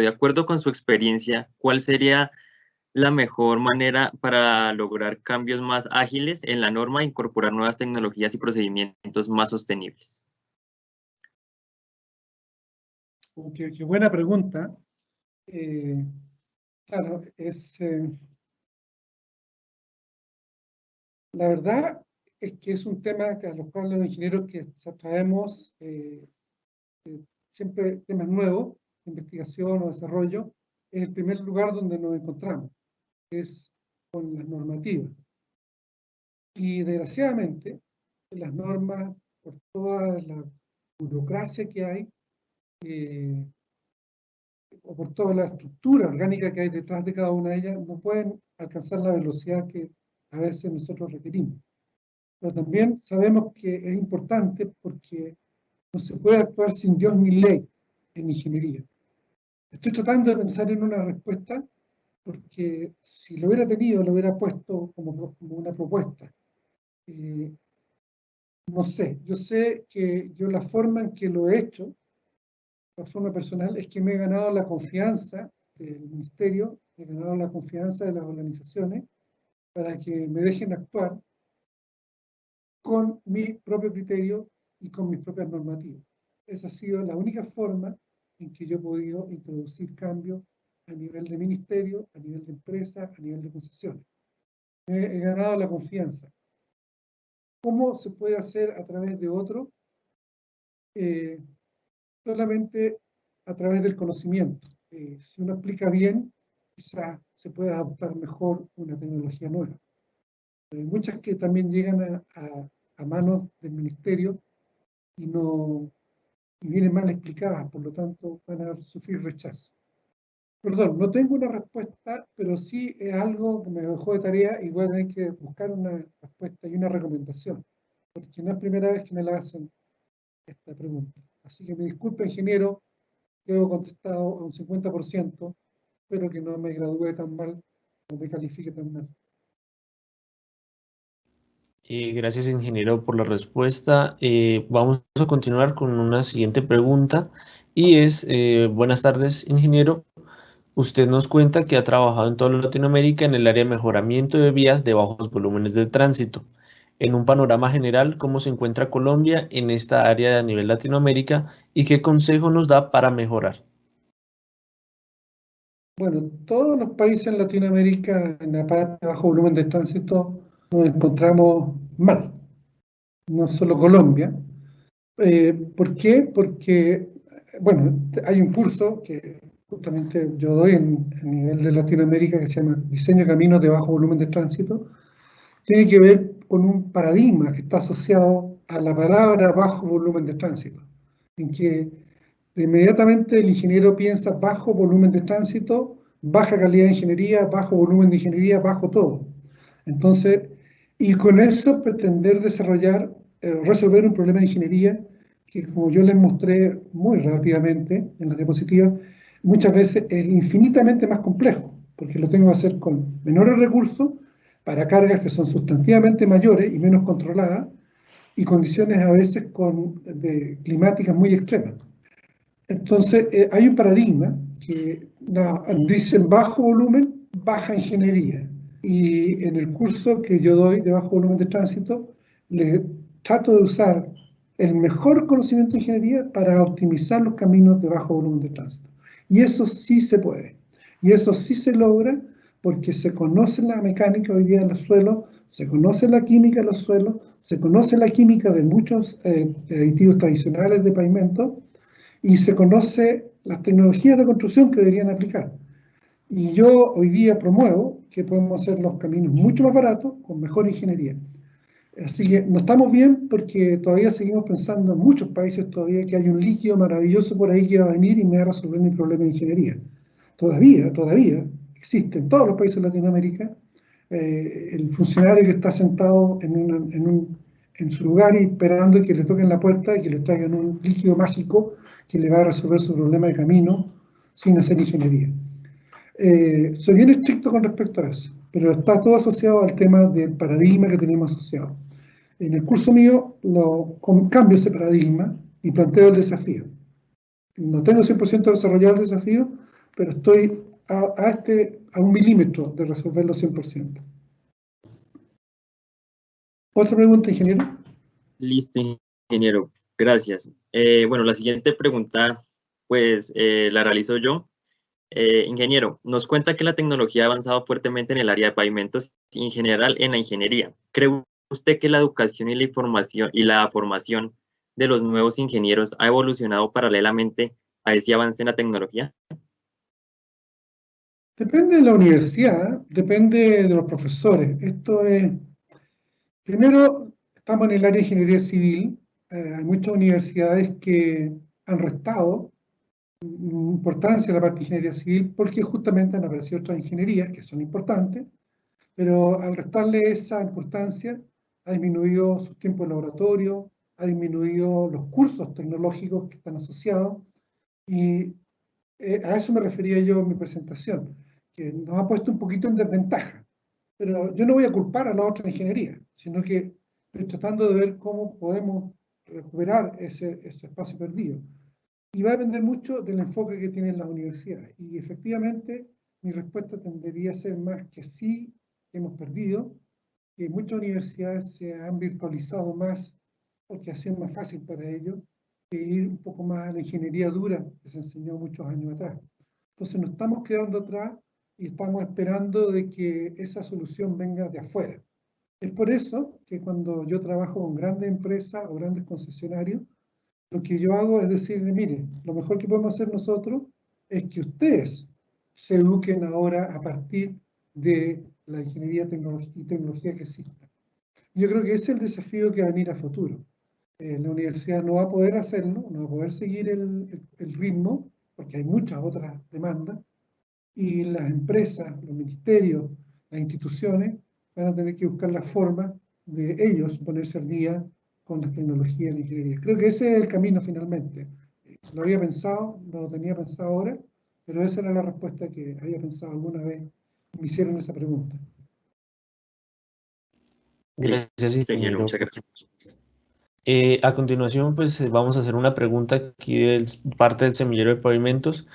acuerdo con su experiencia, ¿cuál sería la mejor manera para lograr cambios más ágiles en la norma e incorporar nuevas tecnologías y procedimientos más sostenibles?
Qué buena pregunta. Claro, la verdad es que es un tema a los cuales los ingenieros que traemos siempre temas nuevos, investigación o desarrollo, es el primer lugar donde nos encontramos, es con las normativas. Y desgraciadamente, las normas, por toda la burocracia que hay, o por toda la estructura orgánica que hay detrás de cada una de ellas, no pueden alcanzar la velocidad que a veces nosotros requerimos. Pero también sabemos que es importante porque no se puede actuar sin Dios ni ley en ingeniería. Estoy tratando de pensar en una respuesta porque si lo hubiera tenido, lo hubiera puesto como una propuesta. No sé, yo sé que yo la forma en que lo he hecho, la forma personal, es que me he ganado la confianza del ministerio, he ganado la confianza de las organizaciones para que me dejen actuar con mi propio criterio y con mis propias normativas. Esa ha sido la única forma en que yo he podido introducir cambios a nivel de ministerio, a nivel de empresa, a nivel de concesiones. He ganado la confianza. ¿Cómo se puede hacer a través de otro? Solamente a través del conocimiento. Si uno explica bien, quizás se puede adaptar mejor una tecnología nueva. Hay muchas que también llegan a manos del ministerio y vienen mal explicadas, por lo tanto van a sufrir rechazo. Perdón, no tengo una respuesta, pero sí es algo que me dejó de tarea y voy a tener que buscar una respuesta y una recomendación, porque no es primera vez que me la hacen esta pregunta. Así que me disculpe, ingeniero, quedo contestado a un 50%, espero que no me gradúe tan mal, no me califique tan mal.
Gracias, ingeniero, por la respuesta. Vamos a continuar con una siguiente pregunta y es, buenas tardes, ingeniero. Usted nos cuenta que ha trabajado en toda Latinoamérica en el área de mejoramiento de vías de bajos volúmenes de tránsito. En un panorama general, ¿cómo se encuentra Colombia en esta área a nivel Latinoamérica y qué consejo nos da para mejorar?
Bueno, todos los países en Latinoamérica, en la parte de bajo volumen de tránsito, nos encontramos mal, no solo Colombia. ¿Por qué? Porque, bueno, hay un curso que justamente yo doy a nivel de Latinoamérica que se llama Diseño de Caminos de Bajo Volumen de Tránsito. Tiene que ver con un paradigma que está asociado a la palabra bajo volumen de tránsito, en que inmediatamente el ingeniero piensa bajo volumen de tránsito, baja calidad de ingeniería, bajo volumen de ingeniería, bajo todo. Entonces, y con eso pretender desarrollar, resolver un problema de ingeniería que, como yo les mostré muy rápidamente en las diapositivas, muchas veces es infinitamente más complejo, porque lo tengo que hacer con menores recursos, para cargas que son sustantivamente mayores y menos controladas, y condiciones a veces climáticas muy extremas. Entonces, hay un paradigma que dicen bajo volumen, baja ingeniería. Y en el curso que yo doy de bajo volumen de tránsito, le trato de usar el mejor conocimiento de ingeniería para optimizar los caminos de bajo volumen de tránsito. Y eso sí se puede. Y eso sí se logra porque se conoce la mecánica hoy día de los suelos, se conoce la química de los suelos, se conoce la química de muchos aditivos tradicionales de pavimento, y se conoce las tecnologías de construcción que deberían aplicar. Y yo hoy día promuevo que podemos hacer los caminos mucho más baratos, con mejor ingeniería. Así que no estamos bien porque todavía seguimos pensando en muchos países todavía que hay un líquido maravilloso por ahí que va a venir y me va a resolver mi problema de ingeniería. Todavía existe en todos los países de Latinoamérica el funcionario que está sentado en su lugar y esperando que le toquen la puerta y que le traigan un líquido mágico que le va a resolver su problema de camino sin hacer ingeniería. Soy bien estricto con respecto a eso, pero está todo asociado al tema del paradigma que tenemos asociado. En el curso mío cambio ese paradigma y planteo el desafío. No tengo 100% desarrollado el desafío, pero estoy a a 1 milímetro de resolverlo 100%. ¿Otra pregunta, ingeniero?
Listo, ingeniero. Gracias. Bueno, la siguiente pregunta, pues, la realizo yo. Ingeniero, nos cuenta que la tecnología ha avanzado fuertemente en el área de pavimentos y en general en la ingeniería. ¿Cree usted que la educación y la información y la formación de los nuevos ingenieros ha evolucionado paralelamente a ese avance en la tecnología?
Depende de la universidad, depende de los profesores. Primero, estamos en el área de ingeniería civil. Hay muchas universidades que han restado importancia a la parte de ingeniería civil porque justamente han aparecido otras ingenierías que son importantes, pero al restarle esa importancia ha disminuido su tiempo de laboratorio, ha disminuido los cursos tecnológicos que están asociados y a eso me refería yo en mi presentación, que nos ha puesto un poquito en desventaja. Pero yo no voy a culpar a la otra ingeniería, sino que estoy tratando de ver cómo podemos recuperar ese espacio perdido. Y va a depender mucho del enfoque que tienen las universidades. Y efectivamente, mi respuesta tendería a ser más que sí, hemos perdido, que muchas universidades se han virtualizado más porque ha sido más fácil para ellos que ir un poco más a la ingeniería dura que se enseñó muchos años atrás. Entonces nos estamos quedando atrás y estamos esperando de que esa solución venga de afuera. Es por eso que cuando yo trabajo con grandes empresas o grandes concesionarios, lo que yo hago es decirle, mire, lo mejor que podemos hacer nosotros es que ustedes se eduquen ahora a partir de la ingeniería y tecnología que exista. Yo creo que ese es el desafío que va a venir a futuro. La universidad no va a poder hacerlo, no va a poder seguir el ritmo, porque hay muchas otras demandas, y las empresas, los ministerios, las instituciones van a tener que buscar la forma de ellos ponerse al día con las tecnologías y la ingeniería. Creo que ese es el camino finalmente. Lo había pensado, no lo tenía pensado ahora, pero esa era la respuesta que había pensado alguna vez. Me hicieron esa pregunta.
Gracias,
Ingeniero,
ingeniero.
muchas gracias.
A continuación, pues vamos a hacer una pregunta aquí de parte del semillero de pavimentos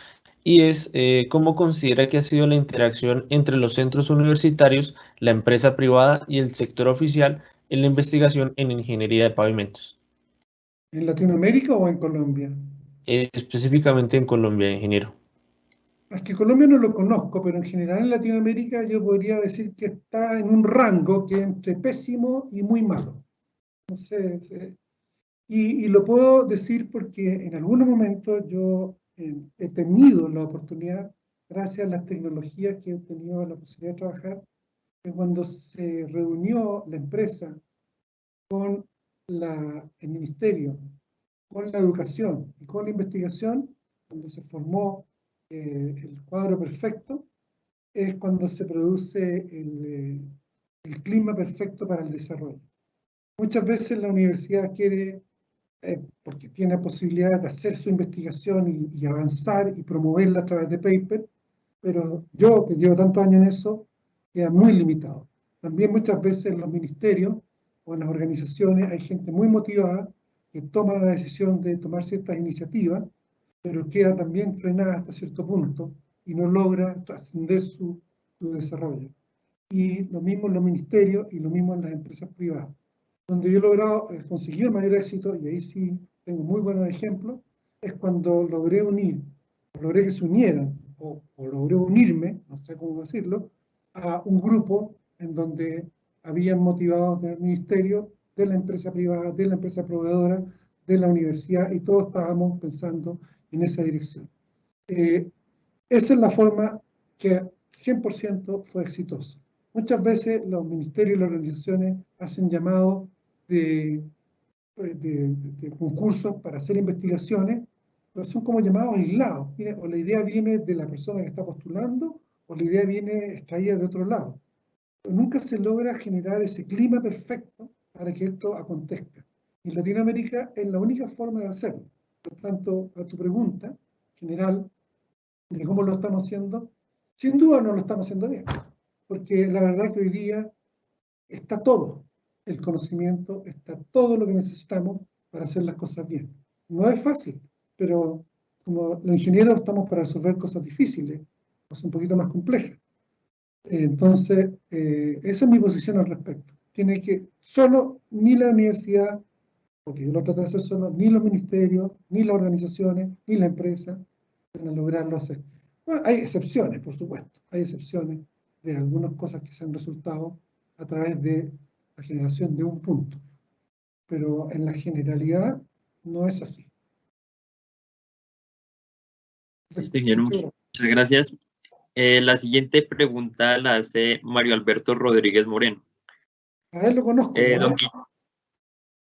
y es ¿cómo considera que ha sido la interacción entre los centros universitarios, la empresa privada y el sector oficial en la investigación en ingeniería de pavimentos?
¿En Latinoamérica o en Colombia?
Específicamente en Colombia, ingeniero.
Es que Colombia no lo conozco, pero en general en Latinoamérica yo podría decir que está en un rango que es entre pésimo y muy malo. No sé, y lo puedo decir porque en algunos momentos yo he tenido la oportunidad, gracias a las tecnologías que he tenido la posibilidad de trabajar, que cuando se reunió la empresa con el ministerio, con la educación y con la investigación, cuando se formó el cuadro perfecto, es cuando se produce el clima perfecto para el desarrollo. Muchas veces la universidad quiere, porque tiene la posibilidad de hacer su investigación y avanzar y promoverla a través de paper, pero yo, que llevo tantos años en eso, queda muy limitado. También muchas veces en los ministerios o en las organizaciones hay gente muy motivada que toma la decisión de tomar ciertas iniciativas, pero queda también frenada hasta cierto punto y no logra trascender su desarrollo. Y lo mismo en los ministerios y lo mismo en las empresas privadas. Donde yo he logrado conseguir el mayor éxito, y ahí sí tengo muy buenos ejemplos, es cuando logré que se unieran, o logré unirme, no sé cómo decirlo, a un grupo en donde habían motivados del ministerio, de la empresa privada, de la empresa proveedora, de la universidad, y todos estábamos pensando en esa dirección. Esa es la forma que 100% fue exitosa. Muchas veces los ministerios y las organizaciones hacen llamados de concursos para hacer investigaciones, pero son como llamados aislados. O la idea viene de la persona que está postulando, o la idea viene extraída de otro lado. Pero nunca se logra generar ese clima perfecto para que esto acontezca. Y en Latinoamérica es la única forma de hacerlo. Por tanto, a tu pregunta general de cómo lo estamos haciendo, sin duda no lo estamos haciendo bien. Porque la verdad que hoy día está todo el conocimiento, está todo lo que necesitamos para hacer las cosas bien. No es fácil, pero como los ingenieros estamos para resolver cosas difíciles, cosas un poquito más complejas. Entonces, esa es mi posición al respecto. Tiene que, solo ni la universidad, porque yo lo trato de hacer solo, ni los ministerios, ni las organizaciones, ni la empresa, van a lograrlo hacer. Bueno, hay excepciones, por supuesto, hay excepciones de algunas cosas que se han resultado a través de la generación de un punto, pero en la generalidad no es así.
Listo, ingeniero, muchas gracias. La siguiente pregunta la hace Mario Alberto Rodríguez Moreno.
A él lo conozco.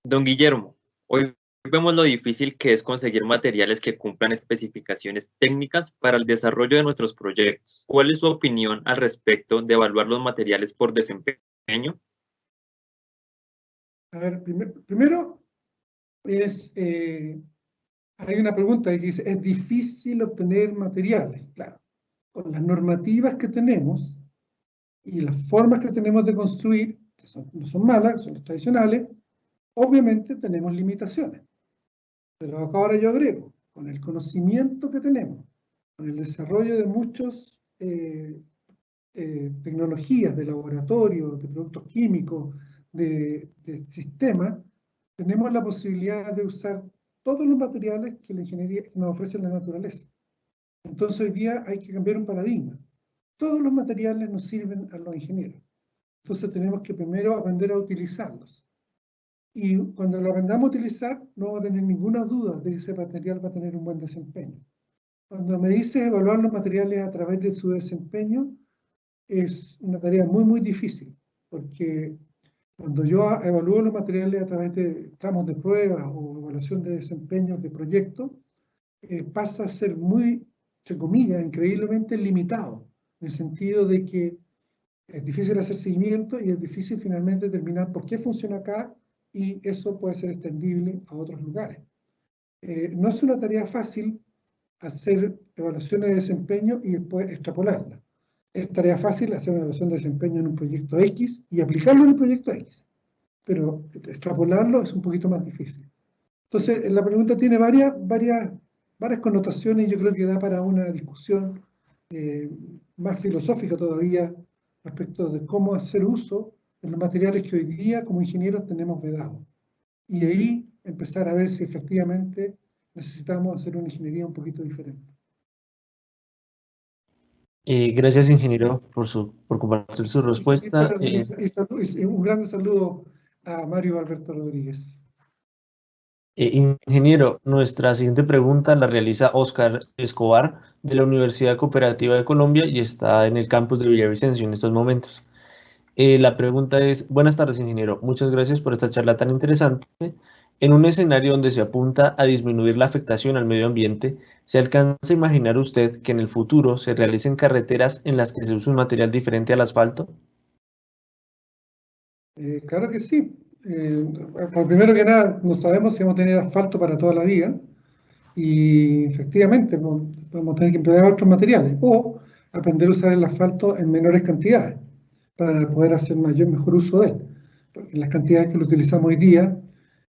Don Guillermo, hoy vemos lo difícil que es conseguir materiales que cumplan especificaciones técnicas para el desarrollo de nuestros proyectos. ¿Cuál es su opinión al respecto de evaluar los materiales por desempeño?
A ver, primero es, hay una pregunta que dice, ¿es difícil obtener materiales? Claro, con las normativas que tenemos y las formas que tenemos de construir, que no son malas, son las tradicionales, obviamente tenemos limitaciones. Pero acá ahora yo agrego, con el conocimiento que tenemos, con el desarrollo de muchas tecnologías de laboratorio, de productos químicos, de sistemas, tenemos la posibilidad de usar todos los materiales que la ingeniería que nos ofrece la naturaleza. Entonces hoy día hay que cambiar un paradigma. Todos los materiales nos sirven a los ingenieros. Entonces tenemos que primero aprender a utilizarlos. Y cuando lo aprendamos a utilizar, no vamos a tener ninguna duda de que ese material va a tener un buen desempeño. Cuando me dices evaluar los materiales a través de su desempeño, es una tarea muy, muy difícil, porque cuando yo evalúo los materiales a través de tramos de prueba o evaluación de desempeños de proyectos, pasa a ser muy, entre comillas, increíblemente limitado, en el sentido de que es difícil hacer seguimiento y es difícil finalmente determinar por qué funciona acá y eso puede ser extendible a otros lugares. No es una tarea fácil hacer evaluaciones de desempeño y después extrapolarla. Es tarea fácil hacer una evaluación de desempeño en un proyecto X y aplicarlo en el proyecto X, pero extrapolarlo es un poquito más difícil. Entonces, la pregunta tiene varias connotaciones y yo creo que da para una discusión más filosófica todavía respecto de cómo hacer uso de los materiales que hoy día como ingenieros tenemos vedados. Y ahí empezar a ver si efectivamente necesitamos hacer una ingeniería un poquito diferente.
Gracias, ingeniero, por compartir su respuesta.
Y un gran saludo a Mario Alberto Rodríguez.
Ingeniero, nuestra siguiente pregunta la realiza Óscar Escobar de la Universidad Cooperativa de Colombia y está en el campus de Villavicencio en estos momentos. La pregunta es, buenas tardes, ingeniero. Muchas gracias por esta charla tan interesante. En un escenario donde se apunta a disminuir la afectación al medio ambiente, ¿se alcanza a imaginar usted que en el futuro se realicen carreteras en las que se use un material diferente al asfalto?
Claro que sí. Por primero que nada, no sabemos si vamos a tener asfalto para toda la vida y efectivamente podemos tener que emplear otros materiales o aprender a usar el asfalto en menores cantidades para poder hacer mejor uso de él. Porque las cantidades que lo utilizamos hoy día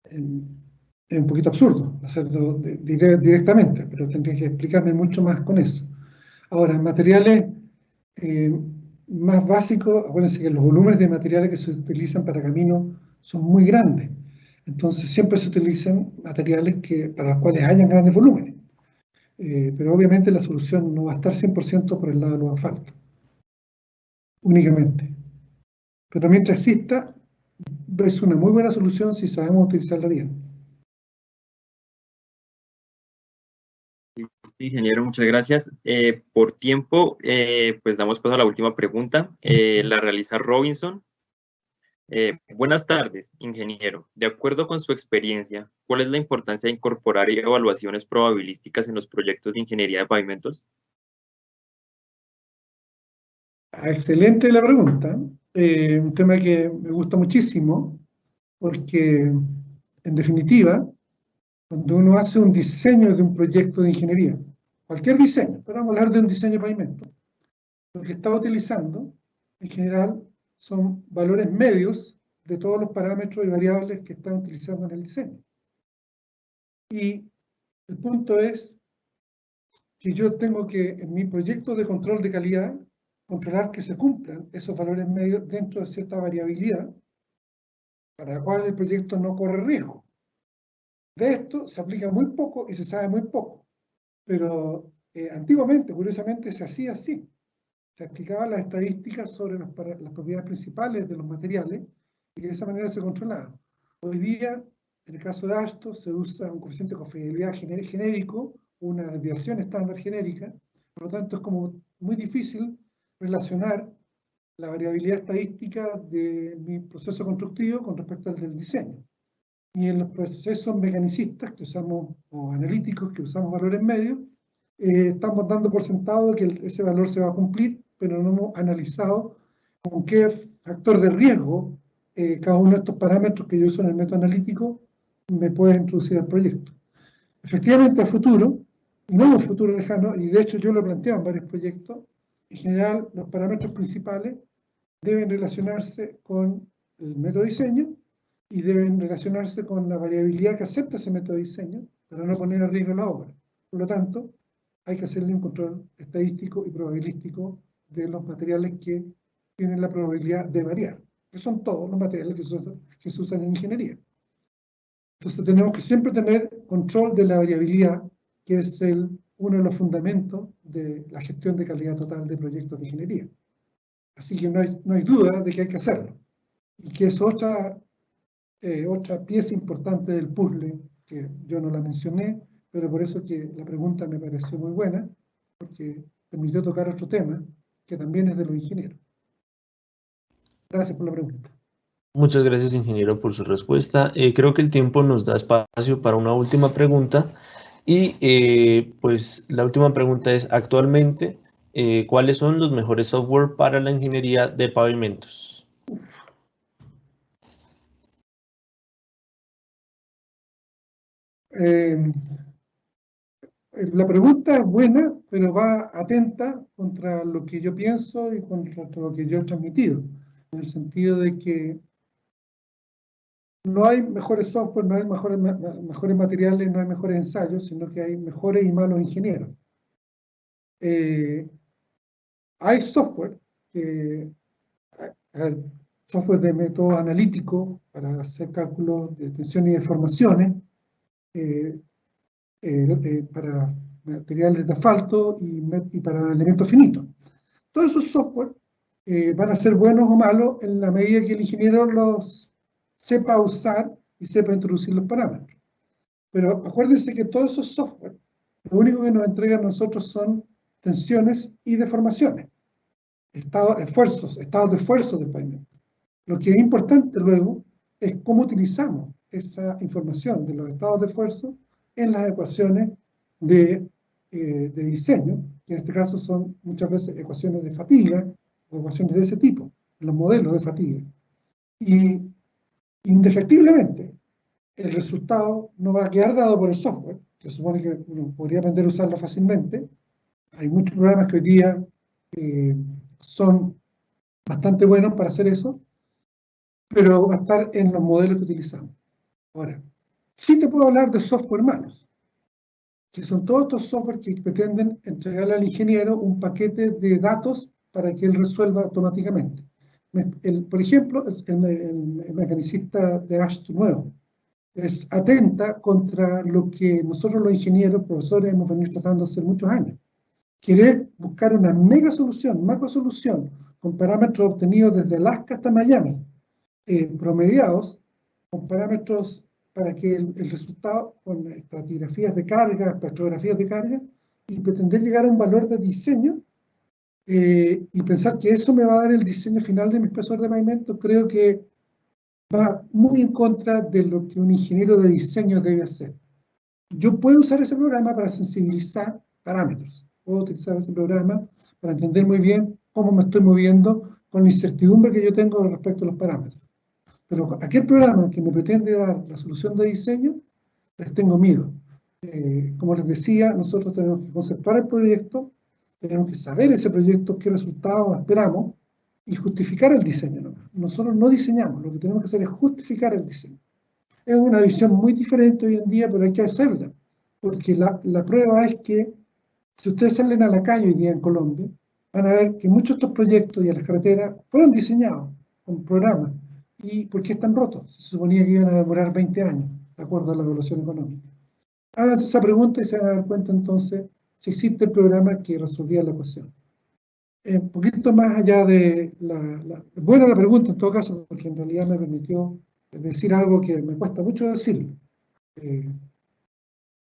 es un poquito absurdo hacerlo directamente, pero tendría que explicarme mucho más con eso. Ahora, materiales más básicos, acuérdense que los volúmenes de materiales que se utilizan para caminos son muy grandes. Entonces siempre se utilizan materiales para los cuales hayan grandes volúmenes. Pero obviamente la solución no va a estar 100% por el lado de los asfaltos, únicamente. Pero mientras exista, es una muy buena solución si sabemos utilizarla bien.
Ingeniero, muchas gracias. Por tiempo, pues damos paso a la última pregunta. La realiza Robinson. Buenas tardes, ingeniero. De acuerdo con su experiencia, ¿cuál es la importancia de incorporar evaluaciones probabilísticas en los proyectos de ingeniería de pavimentos?
Excelente la pregunta. Un tema que me gusta muchísimo porque, en definitiva, cuando uno hace un diseño de un proyecto de ingeniería, cualquier diseño, pero vamos a hablar de un diseño de pavimento, lo que está utilizando, en general, son valores medios de todos los parámetros y variables que están utilizando en el diseño. Y el punto es que yo tengo que, en mi proyecto de control de calidad, controlar que se cumplan esos valores medios dentro de cierta variabilidad para la cual el proyecto no corre riesgo. De esto se aplica muy poco y se sabe muy poco, pero antiguamente, curiosamente, se hacía así. Se aplicaban las estadísticas sobre las propiedades principales de los materiales y de esa manera se controlaba. Hoy día, en el caso de ASTO, se usa un coeficiente de confiabilidad genérico, una desviación estándar genérica, por lo tanto es como muy difícil relacionar la variabilidad estadística de mi proceso constructivo con respecto al del diseño. Y en los procesos mecanicistas que usamos, o analíticos que usamos valores medios, estamos dando por sentado que ese valor se va a cumplir, pero no hemos analizado con qué factor de riesgo cada uno de estos parámetros que yo uso en el método analítico me puede introducir al proyecto. Efectivamente, a futuro, y no en un futuro lejano, y de hecho yo lo he planteado en varios proyectos, en general los parámetros principales deben relacionarse con el método de diseño y deben relacionarse con la variabilidad que acepta ese método de diseño para no poner a riesgo la obra. Por lo tanto, hay que hacerle un control estadístico y probabilístico de los materiales que tienen la probabilidad de variar, que son todos los materiales que se usan en ingeniería. Entonces tenemos que siempre tener control de la variabilidad, que es uno de los fundamentos de la gestión de calidad total de proyectos de ingeniería. Así que no hay duda de que hay que hacerlo. Y que es otra pieza importante del puzzle, que yo no la mencioné, pero por eso que la pregunta me pareció muy buena, porque permitió tocar otro tema, que también es de los ingenieros. Gracias por la pregunta.
Muchas gracias, ingeniero, por su respuesta. Creo que el tiempo nos da espacio para una última pregunta. Y pues la última pregunta es, actualmente, ¿cuáles son los mejores software para la ingeniería de pavimentos?
La pregunta es buena, pero va atenta contra lo que yo pienso y contra lo que yo he transmitido, en el sentido de que no hay mejores software, no hay mejores materiales, no hay mejores ensayos, sino que hay mejores y malos ingenieros. Hay software, software de método analítico para hacer cálculos de tensión y deformaciones, para materiales de asfalto y para elementos finitos. Todos esos software van a ser buenos o malos en la medida que el ingeniero los sepa usar y sepa introducir los parámetros. Pero acuérdense que todos esos software, lo único que nos entregan a nosotros son tensiones y deformaciones, estados de esfuerzo del pavimento. Lo que es importante luego es cómo utilizamos esa información de los estados de esfuerzo en las ecuaciones de diseño, que en este caso son muchas veces ecuaciones de fatiga o ecuaciones de ese tipo, los modelos de fatiga. Y indefectiblemente, el resultado no va a quedar dado por el software, que supone que uno podría aprender a usarlo fácilmente. Hay muchos programas que hoy día son bastante buenos para hacer eso, pero va a estar en los modelos que utilizamos. Ahora, sí te puedo hablar de software malos, que son todos estos software que pretenden entregarle al ingeniero un paquete de datos para que él resuelva automáticamente. Por ejemplo, el mecanicista de ASTO nuevo atenta contra lo que nosotros los ingenieros, profesores, hemos venido tratando de hacer muchos años. Querer buscar una mega solución, macro solución, con parámetros obtenidos desde Alaska hasta Miami, promediados, con parámetros para que el resultado, con estratigrafías de carga, espectrografías de carga, y pretender llegar a un valor de diseño, y pensar que eso me va a dar el diseño final de mi espesor de pavimento, creo que va muy en contra de lo que un ingeniero de diseño debe hacer. Yo puedo usar ese programa para sensibilizar parámetros. Puedo utilizar ese programa para entender muy bien cómo me estoy moviendo con la incertidumbre que yo tengo respecto a los parámetros. Pero aquel programa que me pretende dar la solución de diseño, les tengo miedo. Como les decía, nosotros tenemos que conceptuar el proyecto, tenemos que saber ese proyecto, qué resultados esperamos, y justificar el diseño. Nosotros no diseñamos, lo que tenemos que hacer es justificar el diseño. Es una visión muy diferente hoy en día, pero hay que hacerla, porque la prueba es que si ustedes salen a la calle hoy día en Colombia, van a ver que muchos de estos proyectos y a las carreteras fueron diseñados con programas. ¿Y por qué están rotos? Se suponía que iban a demorar 20 años, de acuerdo a la evaluación económica. Háganse esa pregunta y se van a dar cuenta entonces si existe el programa que resolvía la ecuación. Un poquito más allá de buena la pregunta en todo caso, porque en realidad me permitió decir algo que me cuesta mucho decirlo.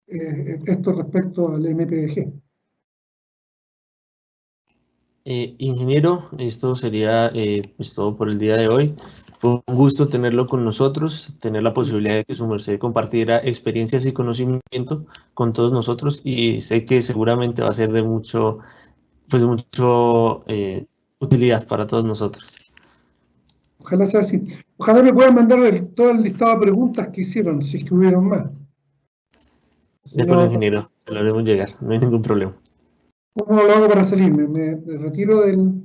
Esto respecto al MPDG.
Ingeniero, esto sería pues todo por el día de hoy. Fue un gusto tenerlo con nosotros, tener la posibilidad de que su merced compartiera experiencias y conocimiento con todos nosotros, y sé que seguramente va a ser de mucho utilidad para todos nosotros.
Ojalá sea así. Ojalá me puedan mandar todo el listado de preguntas que hicieron, si es que hubieron más.
De acuerdo, ingeniero, se lo haremos llegar, no hay ningún problema.
¿Cómo lo hago para salirme? ¿Me retiro del...?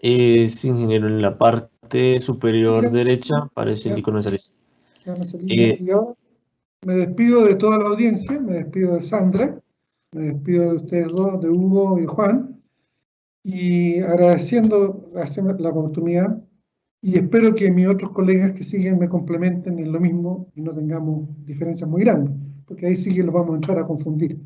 Es, ingeniero, en la parte superior derecha aparece el icono de salida.
Ya me salí. Y ahora me despido de toda la audiencia, me despido de Sandra, me despido de ustedes dos, de Hugo y Juan, y agradeciendo la oportunidad, y espero que mis otros colegas que siguen me complementen en lo mismo y no tengamos diferencias muy grandes, porque ahí sí que los vamos a entrar a confundir.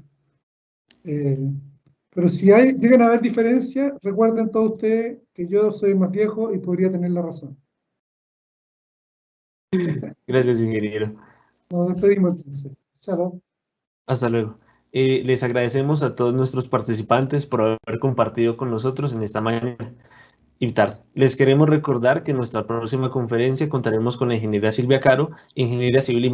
Pero si llegan a haber diferencias, recuerden todos ustedes que yo soy más viejo y podría tener la razón.
Gracias, ingeniero.
Nos despedimos entonces. Chao.
Hasta luego. Les agradecemos a todos nuestros participantes por haber compartido con nosotros en esta mañana y tarde. Les queremos recordar que en nuestra próxima conferencia contaremos con la ingeniera Silvia Caro, ingeniera civil y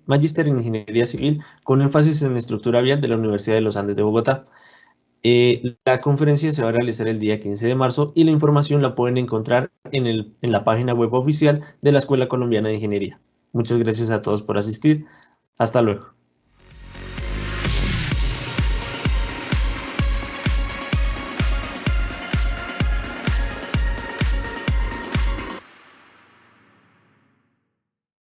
magíster en ingeniería civil, con énfasis en estructura vial de la Universidad de los Andes de Bogotá. La conferencia se va a realizar el día 15 de marzo y la información la pueden encontrar en la página web oficial de la Escuela Colombiana de Ingeniería. Muchas gracias a todos por asistir. Hasta luego.